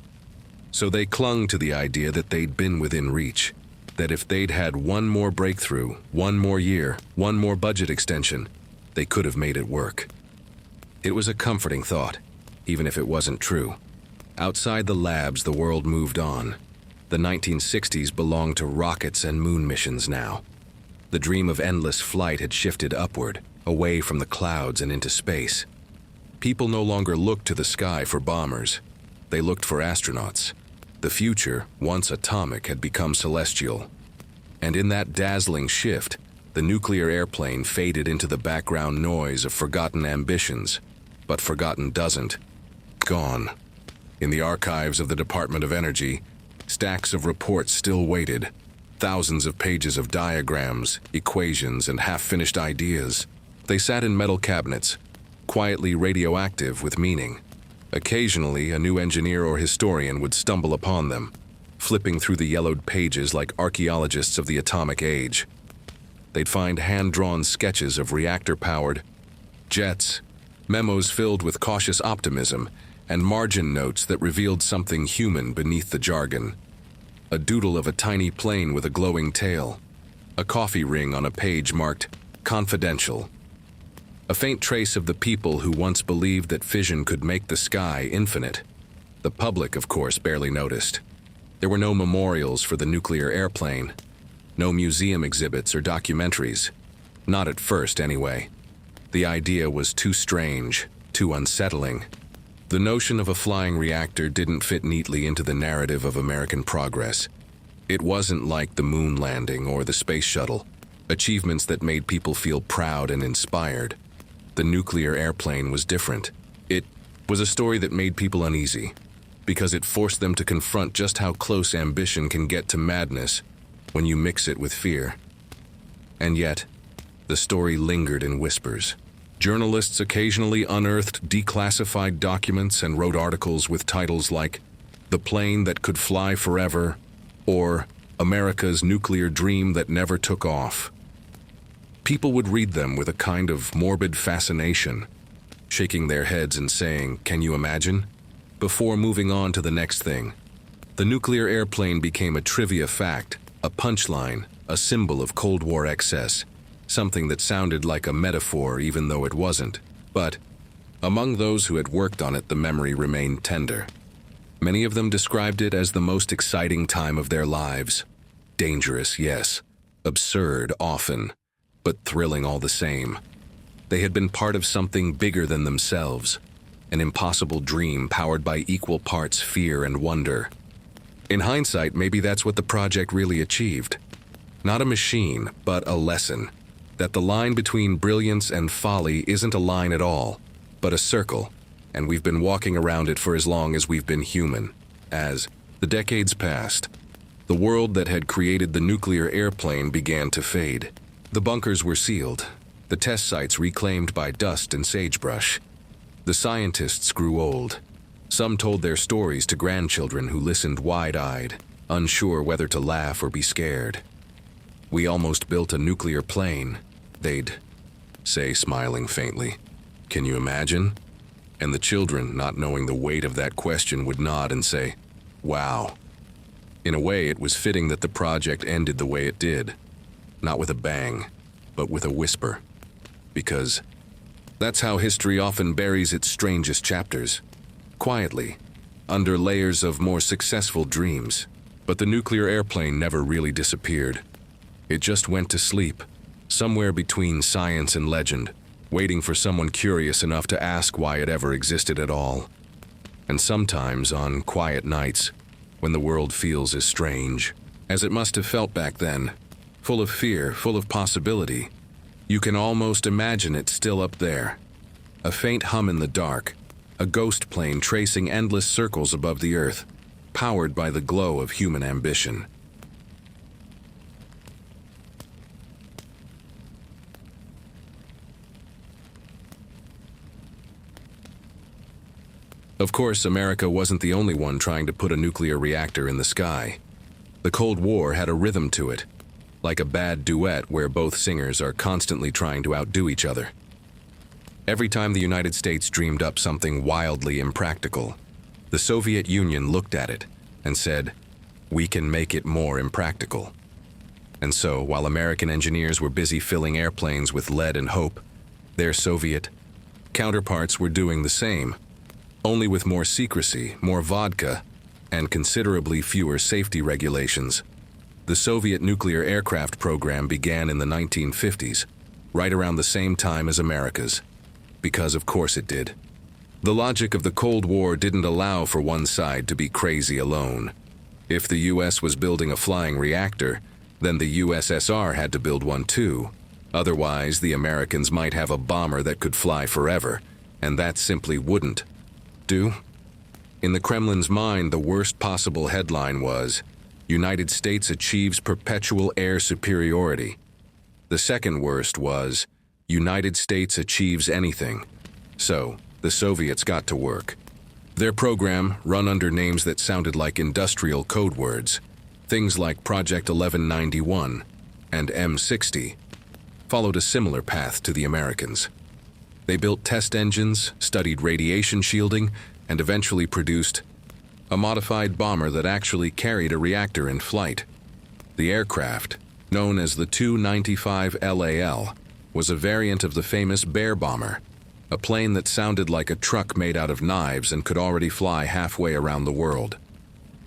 So they clung to the idea that they'd been within reach, that if they'd had one more breakthrough, one more year, one more budget extension, they could have made it work. It was a comforting thought, even if it wasn't true. Outside the labs, the world moved on. The 1960s belonged to rockets and moon missions now. The dream of endless flight had shifted upward, away from the clouds and into space. People no longer looked to the sky for bombers. They looked for astronauts. The future, once atomic, had become celestial. And in that dazzling shift, the nuclear airplane faded into the background noise of forgotten ambitions. But forgotten doesn't. Gone. In the archives of the Department of Energy, stacks of reports still waited. Thousands of pages of diagrams, equations, and half-finished ideas. They sat in metal cabinets, quietly radioactive with meaning. Occasionally, a new engineer or historian would stumble upon them, flipping through the yellowed pages like archaeologists of the atomic age. They'd find hand-drawn sketches of reactor-powered jets, memos filled with cautious optimism, and margin notes that revealed something human beneath the jargon. A doodle of a tiny plane with a glowing tail. A coffee ring on a page marked "Confidential." A faint trace of the people who once believed that fission could make the sky infinite. The public, of course, barely noticed. There were no memorials for the nuclear airplane. No museum exhibits or documentaries. Not at first, anyway. The idea was too strange, too unsettling. The notion of a flying reactor didn't fit neatly into the narrative of American progress. It wasn't like the moon landing or the space shuttle, achievements that made people feel proud and inspired. The nuclear airplane was different. It was a story that made people uneasy, because it forced them to confront just how close ambition can get to madness when you mix it with fear. And yet, the story lingered in whispers. Journalists occasionally unearthed declassified documents and wrote articles with titles like "The Plane That Could Fly Forever" or "America's Nuclear Dream That Never Took Off." People would read them with a kind of morbid fascination, shaking their heads and saying, "Can you imagine?" before moving on to the next thing. The nuclear airplane became a trivia fact, a punchline, a symbol of Cold War excess. Something that sounded like a metaphor even though it wasn't. But among those who had worked on it, the memory remained tender. Many of them described it as the most exciting time of their lives. Dangerous, yes. Absurd, often. But thrilling all the same. They had been part of something bigger than themselves. An impossible dream powered by equal parts fear and wonder. In hindsight, maybe that's what the project really achieved. Not a machine, but a lesson. That the line between brilliance and folly isn't a line at all, but a circle, and we've been walking around it for as long as we've been human. As the decades passed, the world that had created the nuclear airplane began to fade. The bunkers were sealed, the test sites reclaimed by dust and sagebrush. The scientists grew old. Some told their stories to grandchildren who listened wide-eyed, unsure whether to laugh or be scared. "We almost built a nuclear plane," they'd say, smiling faintly. "Can you imagine?" And the children, not knowing the weight of that question, would nod and say, "Wow." In a way, it was fitting that the project ended the way it did. Not with a bang, but with a whisper. Because that's how history often buries its strangest chapters. Quietly, under layers of more successful dreams. But the nuclear airplane never really disappeared. It just went to sleep, somewhere between science and legend, waiting for someone curious enough to ask why it ever existed at all. And sometimes, on quiet nights, when the world feels as strange as it must have felt back then, full of fear, full of possibility, you can almost imagine it still up there. A faint hum in the dark, a ghost plane tracing endless circles above the earth, powered by the glow of human ambition. Of course, America wasn't the only one trying to put a nuclear reactor in the sky. The Cold War had a rhythm to it, like a bad duet where both singers are constantly trying to outdo each other. Every time the United States dreamed up something wildly impractical, the Soviet Union looked at it and said, "We can make it more impractical." And so, while American engineers were busy filling airplanes with lead and hope, their Soviet Counterparts were doing the same, only with more secrecy, more vodka, and considerably fewer safety regulations. The Soviet nuclear aircraft program began in the 1950s, right around the same time as America's. Because of course it did. The logic of the Cold War didn't allow for one side to be crazy alone. If the US was building a flying reactor, then the USSR had to build one too. Otherwise, the Americans might have a bomber that could fly forever, and that simply wouldn't do. In the Kremlin's mind, the worst possible headline was, United States achieves perpetual air superiority. The second worst was, United States achieves anything. So, the Soviets got to work. Their program, run under names that sounded like industrial code words, things like Project 1191 and M60, followed a similar path to the Americans. They built test engines, studied radiation shielding, and eventually produced a modified bomber that actually carried a reactor in flight. The aircraft, known as the Tu-95 LAL, was a variant of the famous Bear bomber, a plane that sounded like a truck made out of knives and could already fly halfway around the world.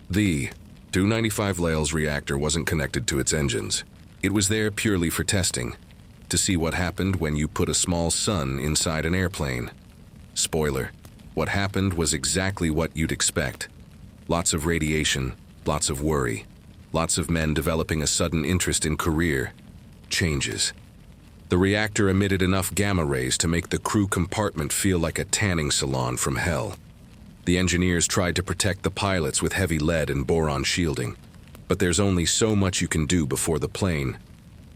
The Tu-95 LAL's reactor wasn't connected to its engines. It was there purely for testing, to see what happened when you put a small sun inside an airplane. Spoiler, what happened was exactly what you'd expect. Lots of radiation, lots of worry, lots of men developing a sudden interest in career changes. The reactor emitted enough gamma rays to make the crew compartment feel like a tanning salon from hell. The engineers tried to protect the pilots with heavy lead and boron shielding, but there's only so much you can do before the plane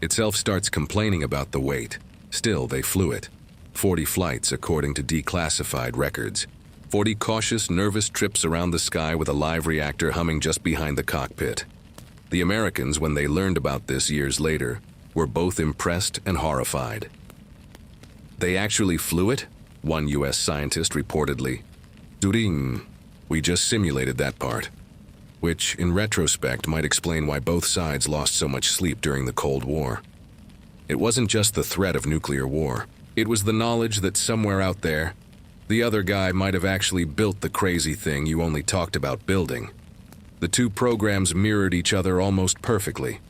itself starts complaining about the weight. Still, they flew it. 40 flights according to declassified records. 40 cautious, nervous trips around the sky with a live reactor humming just behind the cockpit. The Americans, when they learned about this years later, were both impressed and horrified. They actually flew it? One US scientist reportedly. During, we just simulated that part. Which, in retrospect, might explain why both sides lost so much sleep during the Cold War. It wasn't just the threat of nuclear war. It was the knowledge that somewhere out there, the other guy might have actually built the crazy thing you only talked about building. The two programs mirrored each other almost perfectly.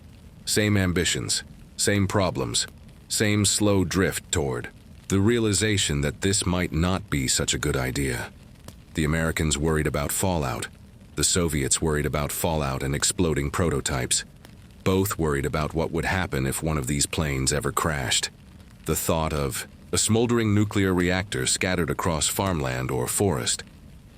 Same ambitions, same problems, same slow drift toward the realization that this might not be such a good idea. The Americans worried about fallout. The Soviets worried about fallout and exploding prototypes. Both worried about what would happen if one of these planes ever crashed. The thought of a smoldering nuclear reactor scattered across farmland or forest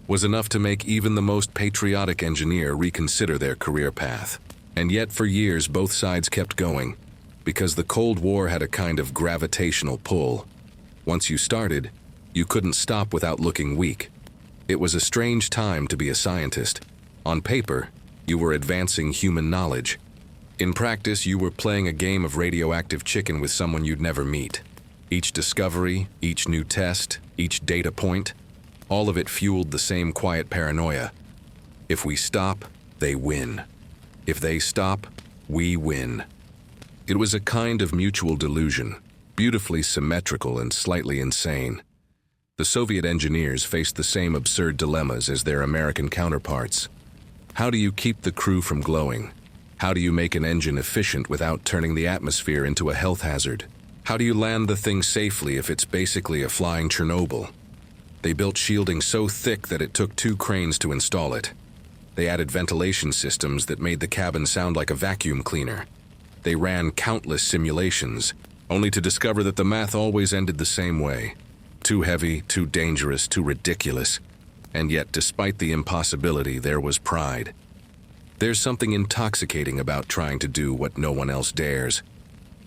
was enough to make even the most patriotic engineer reconsider their career path. And yet for years both sides kept going, because the Cold War had a kind of gravitational pull. Once you started, you couldn't stop without looking weak. It was a strange time to be a scientist. On paper, you were advancing human knowledge. In practice, you were playing a game of radioactive chicken with someone you'd never meet. Each discovery, each new test, each data point, all of it fueled the same quiet paranoia. If we stop, they win. If they stop, we win. It was a kind of mutual delusion, beautifully symmetrical and slightly insane. The Soviet engineers faced the same absurd dilemmas as their American counterparts. How do you keep the crew from glowing? How do you make an engine efficient without turning the atmosphere into a health hazard? How do you land the thing safely if it's basically a flying Chernobyl? They built shielding so thick that it took 2 cranes to install it. They added ventilation systems that made the cabin sound like a vacuum cleaner. They ran countless simulations, only to discover that the math always ended the same way. Too heavy, too dangerous, too ridiculous. And yet, despite the impossibility, there was pride. There's something intoxicating about trying to do what no one else dares.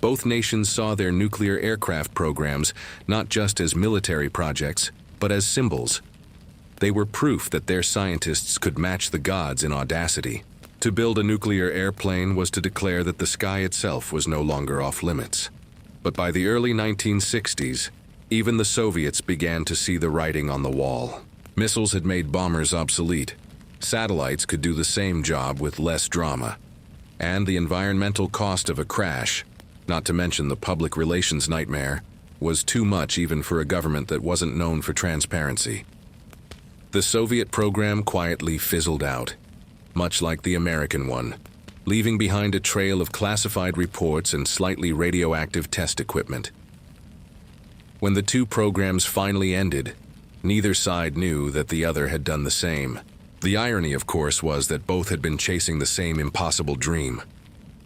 Both nations saw their nuclear aircraft programs not just as military projects, but as symbols. They were proof that their scientists could match the gods in audacity. To build a nuclear airplane was to declare that the sky itself was no longer off limits. But by the early 1960s, even the Soviets began to see the writing on the wall. Missiles had made bombers obsolete. Satellites could do the same job with less drama. And the environmental cost of a crash, not to mention the public relations nightmare, was too much even for a government that wasn't known for transparency. The Soviet program quietly fizzled out, much like the American one, leaving behind a trail of classified reports and slightly radioactive test equipment. When the two programs finally ended, neither side knew that the other had done the same. The irony, of course, was that both had been chasing the same impossible dream.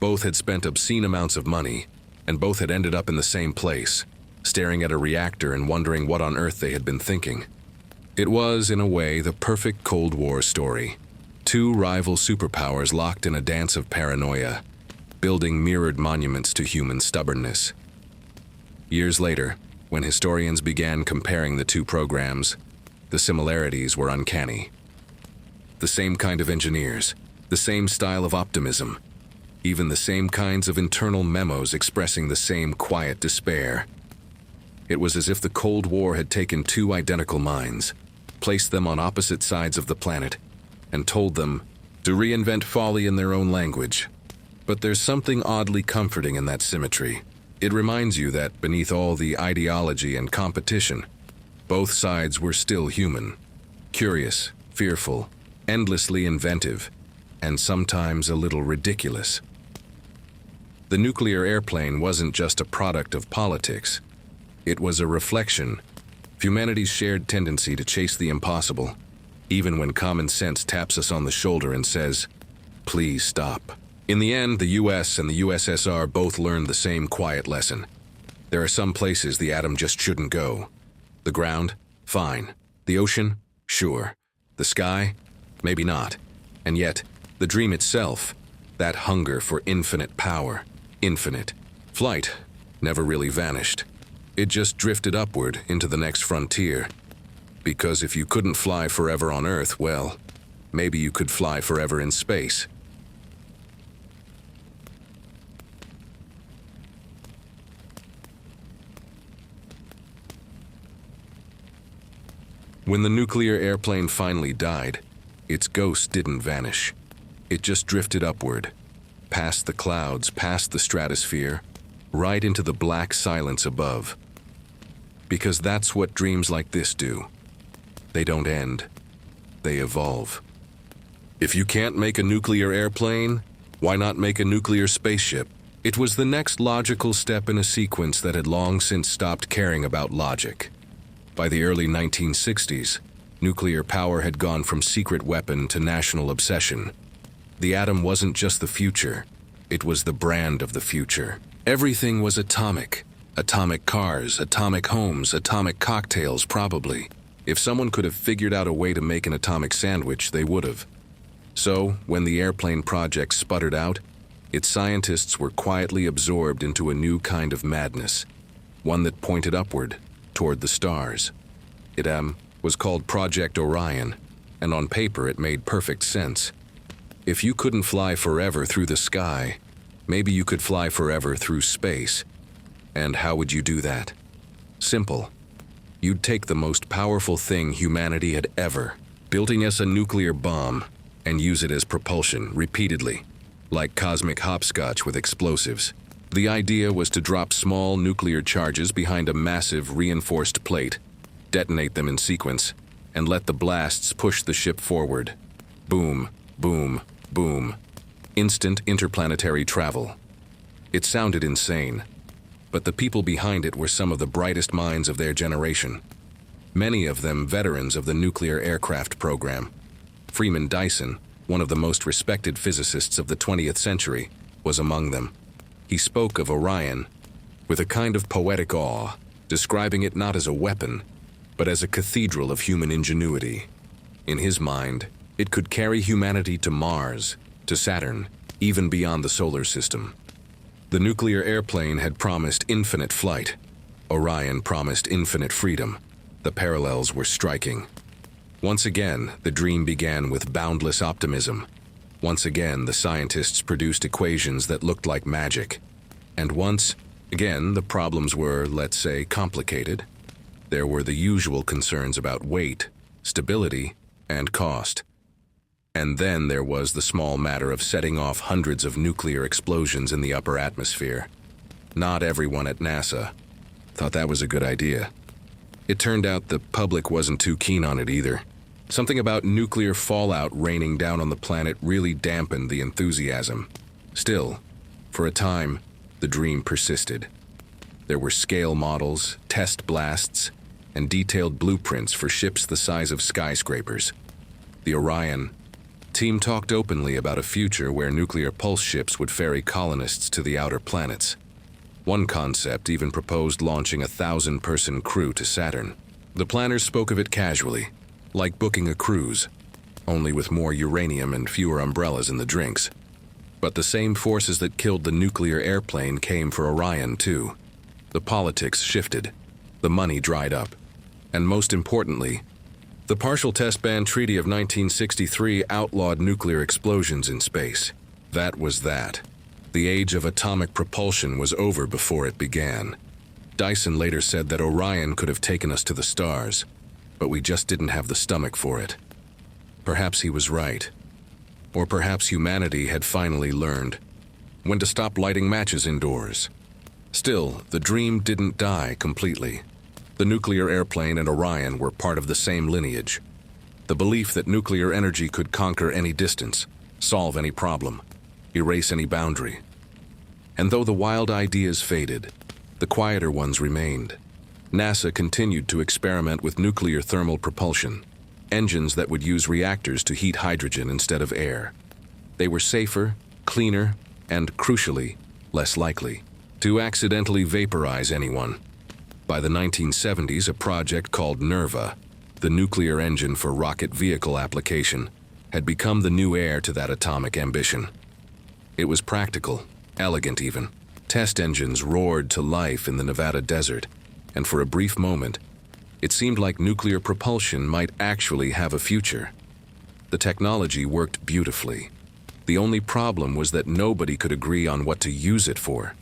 Both had spent obscene amounts of money, and both had ended up in the same place, staring at a reactor and wondering what on earth they had been thinking. It was, in a way, the perfect Cold War story. Two rival superpowers locked in a dance of paranoia, building mirrored monuments to human stubbornness. Years later, when historians began comparing the two programs, the similarities were uncanny. The same kind of engineers, the same style of optimism, even the same kinds of internal memos expressing the same quiet despair. It was as if the Cold War had taken two identical minds, placed them on opposite sides of the planet, and told them to reinvent folly in their own language. But there's something oddly comforting in that symmetry. It reminds you that beneath all the ideology and competition, both sides were still human, curious, fearful, endlessly inventive, and sometimes a little ridiculous. The nuclear airplane wasn't just a product of politics. It was a reflection of humanity's shared tendency to chase the impossible, even when common sense taps us on the shoulder and says, "Please stop." In the end, the US and the USSR both learned the same quiet lesson. There are some places the atom just shouldn't go. The ground? Fine. The ocean? Sure. The sky? Maybe not. And yet, the dream itself, that hunger for infinite power, infinite flight, never really vanished. It just drifted upward into the next frontier. Because if you couldn't fly forever on Earth, well, maybe you could fly forever in space. When the nuclear airplane finally died, its ghost didn't vanish. It just drifted upward, past the clouds, past the stratosphere, right into the black silence above. Because that's what dreams like this do. They don't end. They evolve. If you can't make a nuclear airplane, why not make a nuclear spaceship? It was the next logical step in a sequence that had long since stopped caring about logic. By the early 1960s, nuclear power had gone from secret weapon to national obsession. The atom wasn't just the future, it was the brand of the future. Everything was atomic. Atomic cars, atomic homes, atomic cocktails, probably. If someone could have figured out a way to make an atomic sandwich, they would have. So, when the airplane project sputtered out, its scientists were quietly absorbed into a new kind of madness, one that pointed upward, toward the stars. It was called Project Orion, and on paper it made perfect sense. If you couldn't fly forever through the sky, maybe you could fly forever through space. And how would you do that? Simple. You'd take the most powerful thing humanity had ever, building us a nuclear bomb, and use it as propulsion repeatedly, like cosmic hopscotch with explosives. The idea was to drop small nuclear charges behind a massive reinforced plate, detonate them in sequence, and let the blasts push the ship forward. Boom, boom, boom. Instant interplanetary travel. It sounded insane, but the people behind it were some of the brightest minds of their generation. Many of them veterans of the nuclear aircraft program. Freeman Dyson, one of the most respected physicists of the 20th century, was among them. He spoke of Orion with a kind of poetic awe, describing it not as a weapon, but as a cathedral of human ingenuity. In his mind, it could carry humanity to Mars, to Saturn, even beyond the solar system. The nuclear airplane had promised infinite flight. Orion promised infinite freedom. The parallels were striking. Once again, the dream began with boundless optimism. Once again, the scientists produced equations that looked like magic. And once again, the problems were, let's say, complicated. There were the usual concerns about weight, stability, and cost. And then there was the small matter of setting off hundreds of nuclear explosions in the upper atmosphere. Not everyone at NASA thought that was a good idea. It turned out the public wasn't too keen on it either. Something about nuclear fallout raining down on the planet really dampened the enthusiasm. Still, for a time, the dream persisted. There were scale models, test blasts, and detailed blueprints for ships the size of skyscrapers. The Orion team talked openly about a future where nuclear pulse ships would ferry colonists to the outer planets. One concept even proposed launching a 1,000-person crew to Saturn. The planners spoke of it casually, like booking a cruise, only with more uranium and fewer umbrellas in the drinks. But the same forces that killed the nuclear airplane came for Orion, too. The politics shifted, the money dried up, and most importantly, the Partial Test Ban Treaty of 1963 outlawed nuclear explosions in space. That was that. The age of atomic propulsion was over before it began. Dyson later said that Orion could have taken us to the stars, but we just didn't have the stomach for it. Perhaps he was right. Or perhaps humanity had finally learned when to stop lighting matches indoors. Still, the dream didn't die completely. The nuclear airplane and Orion were part of the same lineage. The belief that nuclear energy could conquer any distance, solve any problem, erase any boundary. And though the wild ideas faded, the quieter ones remained. NASA continued to experiment with nuclear thermal propulsion, engines that would use reactors to heat hydrogen instead of air. They were safer, cleaner, and, crucially, less likely to accidentally vaporize anyone. By the 1970s, a project called NERVA, the nuclear engine for rocket vehicle application, had become the new heir to that atomic ambition. It was practical, elegant even. Test engines roared to life in the Nevada desert, and for a brief moment, it seemed like nuclear propulsion might actually have a future. The technology worked beautifully. The only problem was that nobody could agree on what to use it for.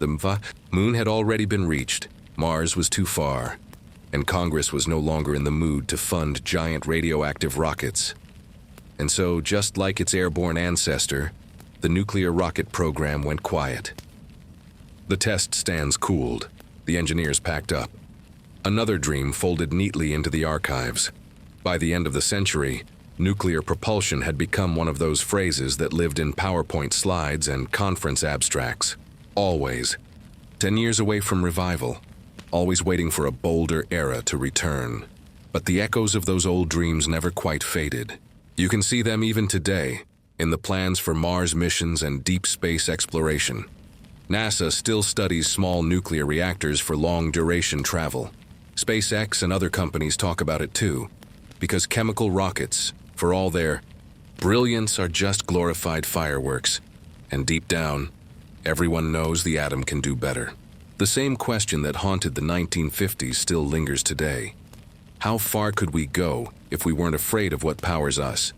The moon had already been reached, Mars was too far, and Congress was no longer in the mood to fund giant radioactive rockets. And so, just like its airborne ancestor, the nuclear rocket program went quiet. The test stands cooled. The engineers packed up. Another dream folded neatly into the archives. By the end of the century, nuclear propulsion had become one of those phrases that lived in PowerPoint slides and conference abstracts. Always. 10 years away from revival. Always waiting for a bolder era to return. But the echoes of those old dreams never quite faded. You can see them even today, in the plans for Mars missions and deep space exploration. NASA still studies small nuclear reactors for long-duration travel. SpaceX and other companies talk about it too, because chemical rockets, for all their brilliance, are just glorified fireworks. And deep down, everyone knows the atom can do better. The same question that haunted the 1950s still lingers today. How far could we go if we weren't afraid of what powers us?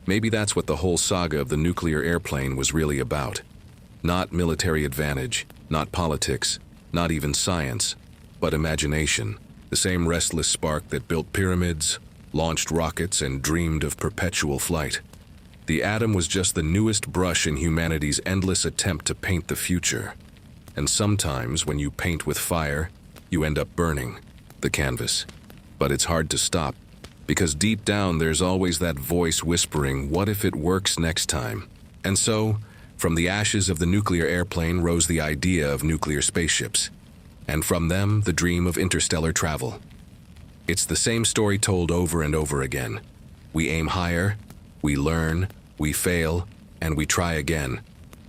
Maybe that's what the whole saga of the nuclear airplane was really about. Not military advantage, not politics, not even science, but imagination. The same restless spark that built pyramids, launched rockets, and dreamed of perpetual flight. The atom was just the newest brush in humanity's endless attempt to paint the future. And sometimes, when you paint with fire, you end up burning the canvas. But it's hard to stop, because deep down there's always that voice whispering, what if it works next time? And so, from the ashes of the nuclear airplane rose the idea of nuclear spaceships. And from them, the dream of interstellar travel. It's the same story told over and over again. We aim higher, we learn, we fail, and we try again.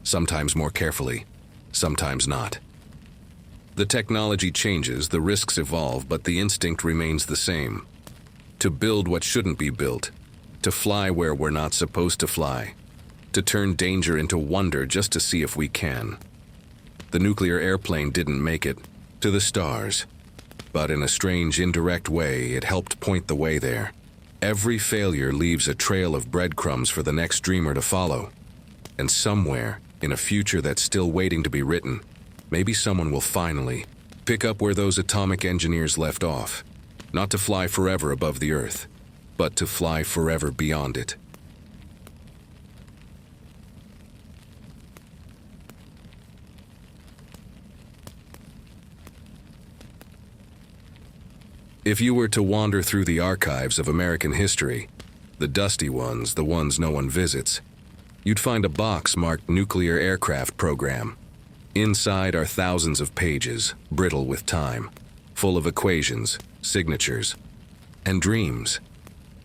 Sometimes more carefully, sometimes not. The technology changes, the risks evolve, but the instinct remains the same. To build what shouldn't be built, to fly where we're not supposed to fly, to turn danger into wonder just to see if we can. The nuclear airplane didn't make it to the stars, but in a strange, indirect way, it helped point the way there. Every failure leaves a trail of breadcrumbs for the next dreamer to follow. And somewhere, in a future that's still waiting to be written, maybe someone will finally pick up where those atomic engineers left off. Not to fly forever above the Earth, but to fly forever beyond it. If you were to wander through the archives of American history, the dusty ones, the ones no one visits, you'd find a box marked Nuclear Aircraft Program. Inside are thousands of pages, brittle with time, full of equations, signatures, and dreams.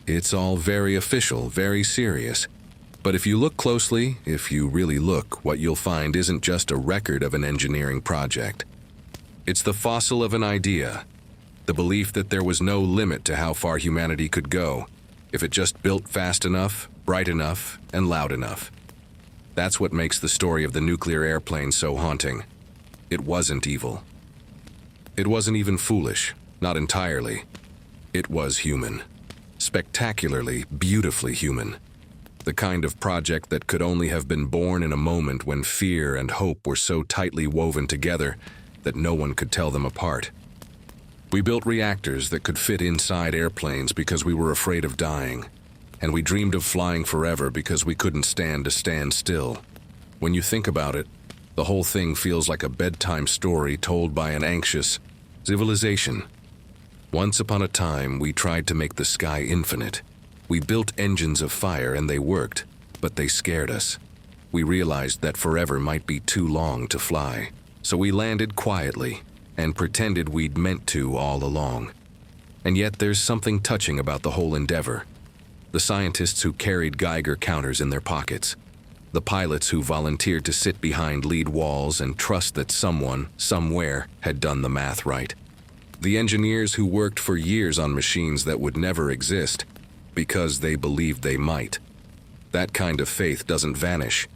It's all very official, very serious. But if you look closely, if you really look, what you'll find isn't just a record of an engineering project. It's the fossil of an idea, the belief that there was no limit to how far humanity could go, if it just built fast enough, bright enough, and loud enough. That's what makes the story of the nuclear airplane so haunting. It wasn't evil. It wasn't even foolish, not entirely. It was human. Spectacularly, beautifully human. The kind of project that could only have been born in a moment when fear and hope were so tightly woven together that no one could tell them apart. We built reactors that could fit inside airplanes because we were afraid of dying, and we dreamed of flying forever because we couldn't stand to stand still. When you think about it, the whole thing feels like a bedtime story told by an anxious civilization. Once upon a time, we tried to make the sky infinite. We built engines of fire and they worked, but they scared us. We realized that forever might be too long to fly, so we landed quietly and pretended we'd meant to all along. And yet there's something touching about the whole endeavor. The scientists who carried Geiger counters in their pockets, the pilots who volunteered to sit behind lead walls and trust that someone, somewhere, had done the math right. The engineers who worked for years on machines that would never exist because they believed they might. That kind of faith doesn't vanish.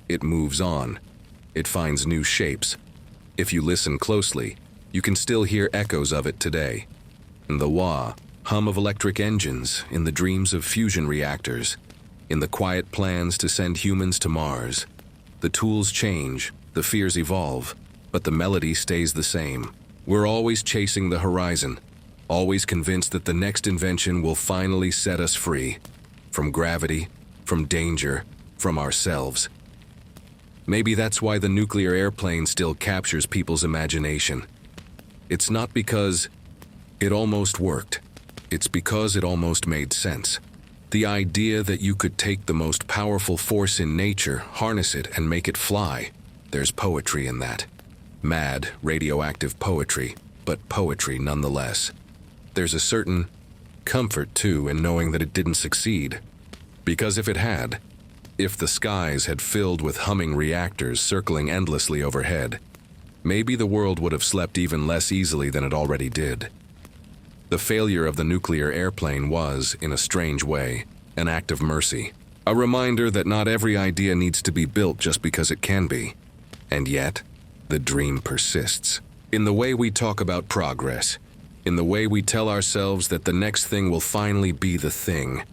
It moves on. It finds new shapes. If you listen closely, you can still hear echoes of it today. In the hum of electric engines, in the dreams of fusion reactors, in the quiet plans to send humans to Mars. The tools change, the fears evolve, but the melody stays the same. We're always chasing the horizon, always convinced that the next invention will finally set us free. From gravity, from danger, from ourselves. Maybe that's why the nuclear airplane still captures people's imagination. It's not because it almost worked. It's because it almost made sense. The idea that you could take the most powerful force in nature, harness it, and make it fly. There's poetry in that. Mad, radioactive poetry, but poetry nonetheless. There's a certain comfort, too, in knowing that it didn't succeed. Because if it had, if the skies had filled with humming reactors circling endlessly overhead, maybe the world would have slept even less easily than it already did. The failure of the nuclear airplane was, in a strange way, an act of mercy. A reminder that not every idea needs to be built just because it can be. And yet, the dream persists. In the way we talk about progress, in the way we tell ourselves that the next thing will finally be the thing,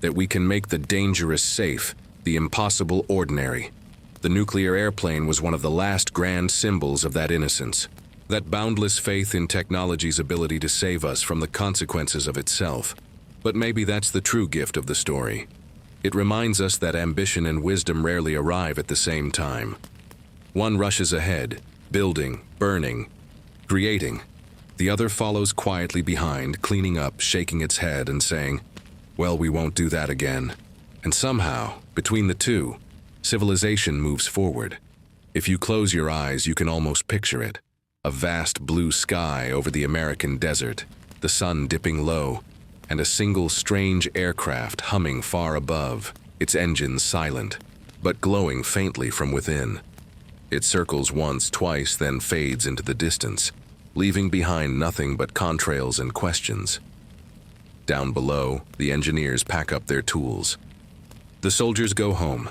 that we can make the dangerous safe, the impossible ordinary. The nuclear airplane was one of the last grand symbols of that innocence, that boundless faith in technology's ability to save us from the consequences of itself. But maybe that's the true gift of the story. It reminds us that ambition and wisdom rarely arrive at the same time. One rushes ahead, building, burning, creating. The other follows quietly behind, cleaning up, shaking its head and saying, "Well, we won't do that again." And somehow, between the two, civilization moves forward. If you close your eyes, you can almost picture it. A vast blue sky over the American desert, the sun dipping low, and a single strange aircraft humming far above, its engines silent, but glowing faintly from within. It circles once, twice, then fades into the distance, leaving behind nothing but contrails and questions. Down below, the engineers pack up their tools. The soldiers go home.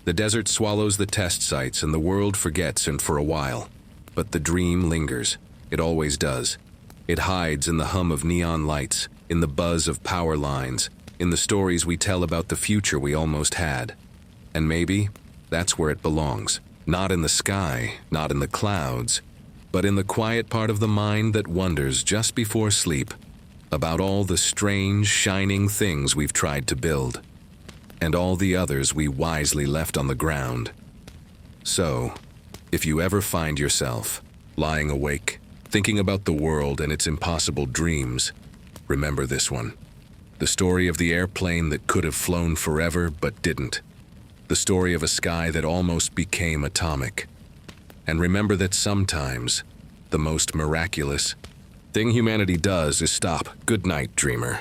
The desert swallows the test sites and the world forgets, and for a while. But the dream lingers. It always does. It hides in the hum of neon lights, in the buzz of power lines, in the stories we tell about the future we almost had. And maybe that's where it belongs. Not in the sky, not in the clouds, but in the quiet part of the mind that wonders just before sleep about all the strange, shining things we've tried to build, and all the others we wisely left on the ground. So, if you ever find yourself lying awake, Thinking about the world and its impossible dreams, remember this one. The story of the airplane that could have flown forever but didn't. The story of a sky that almost became atomic. And remember that sometimes, the most miraculous thing humanity does is stop. Good night, dreamer.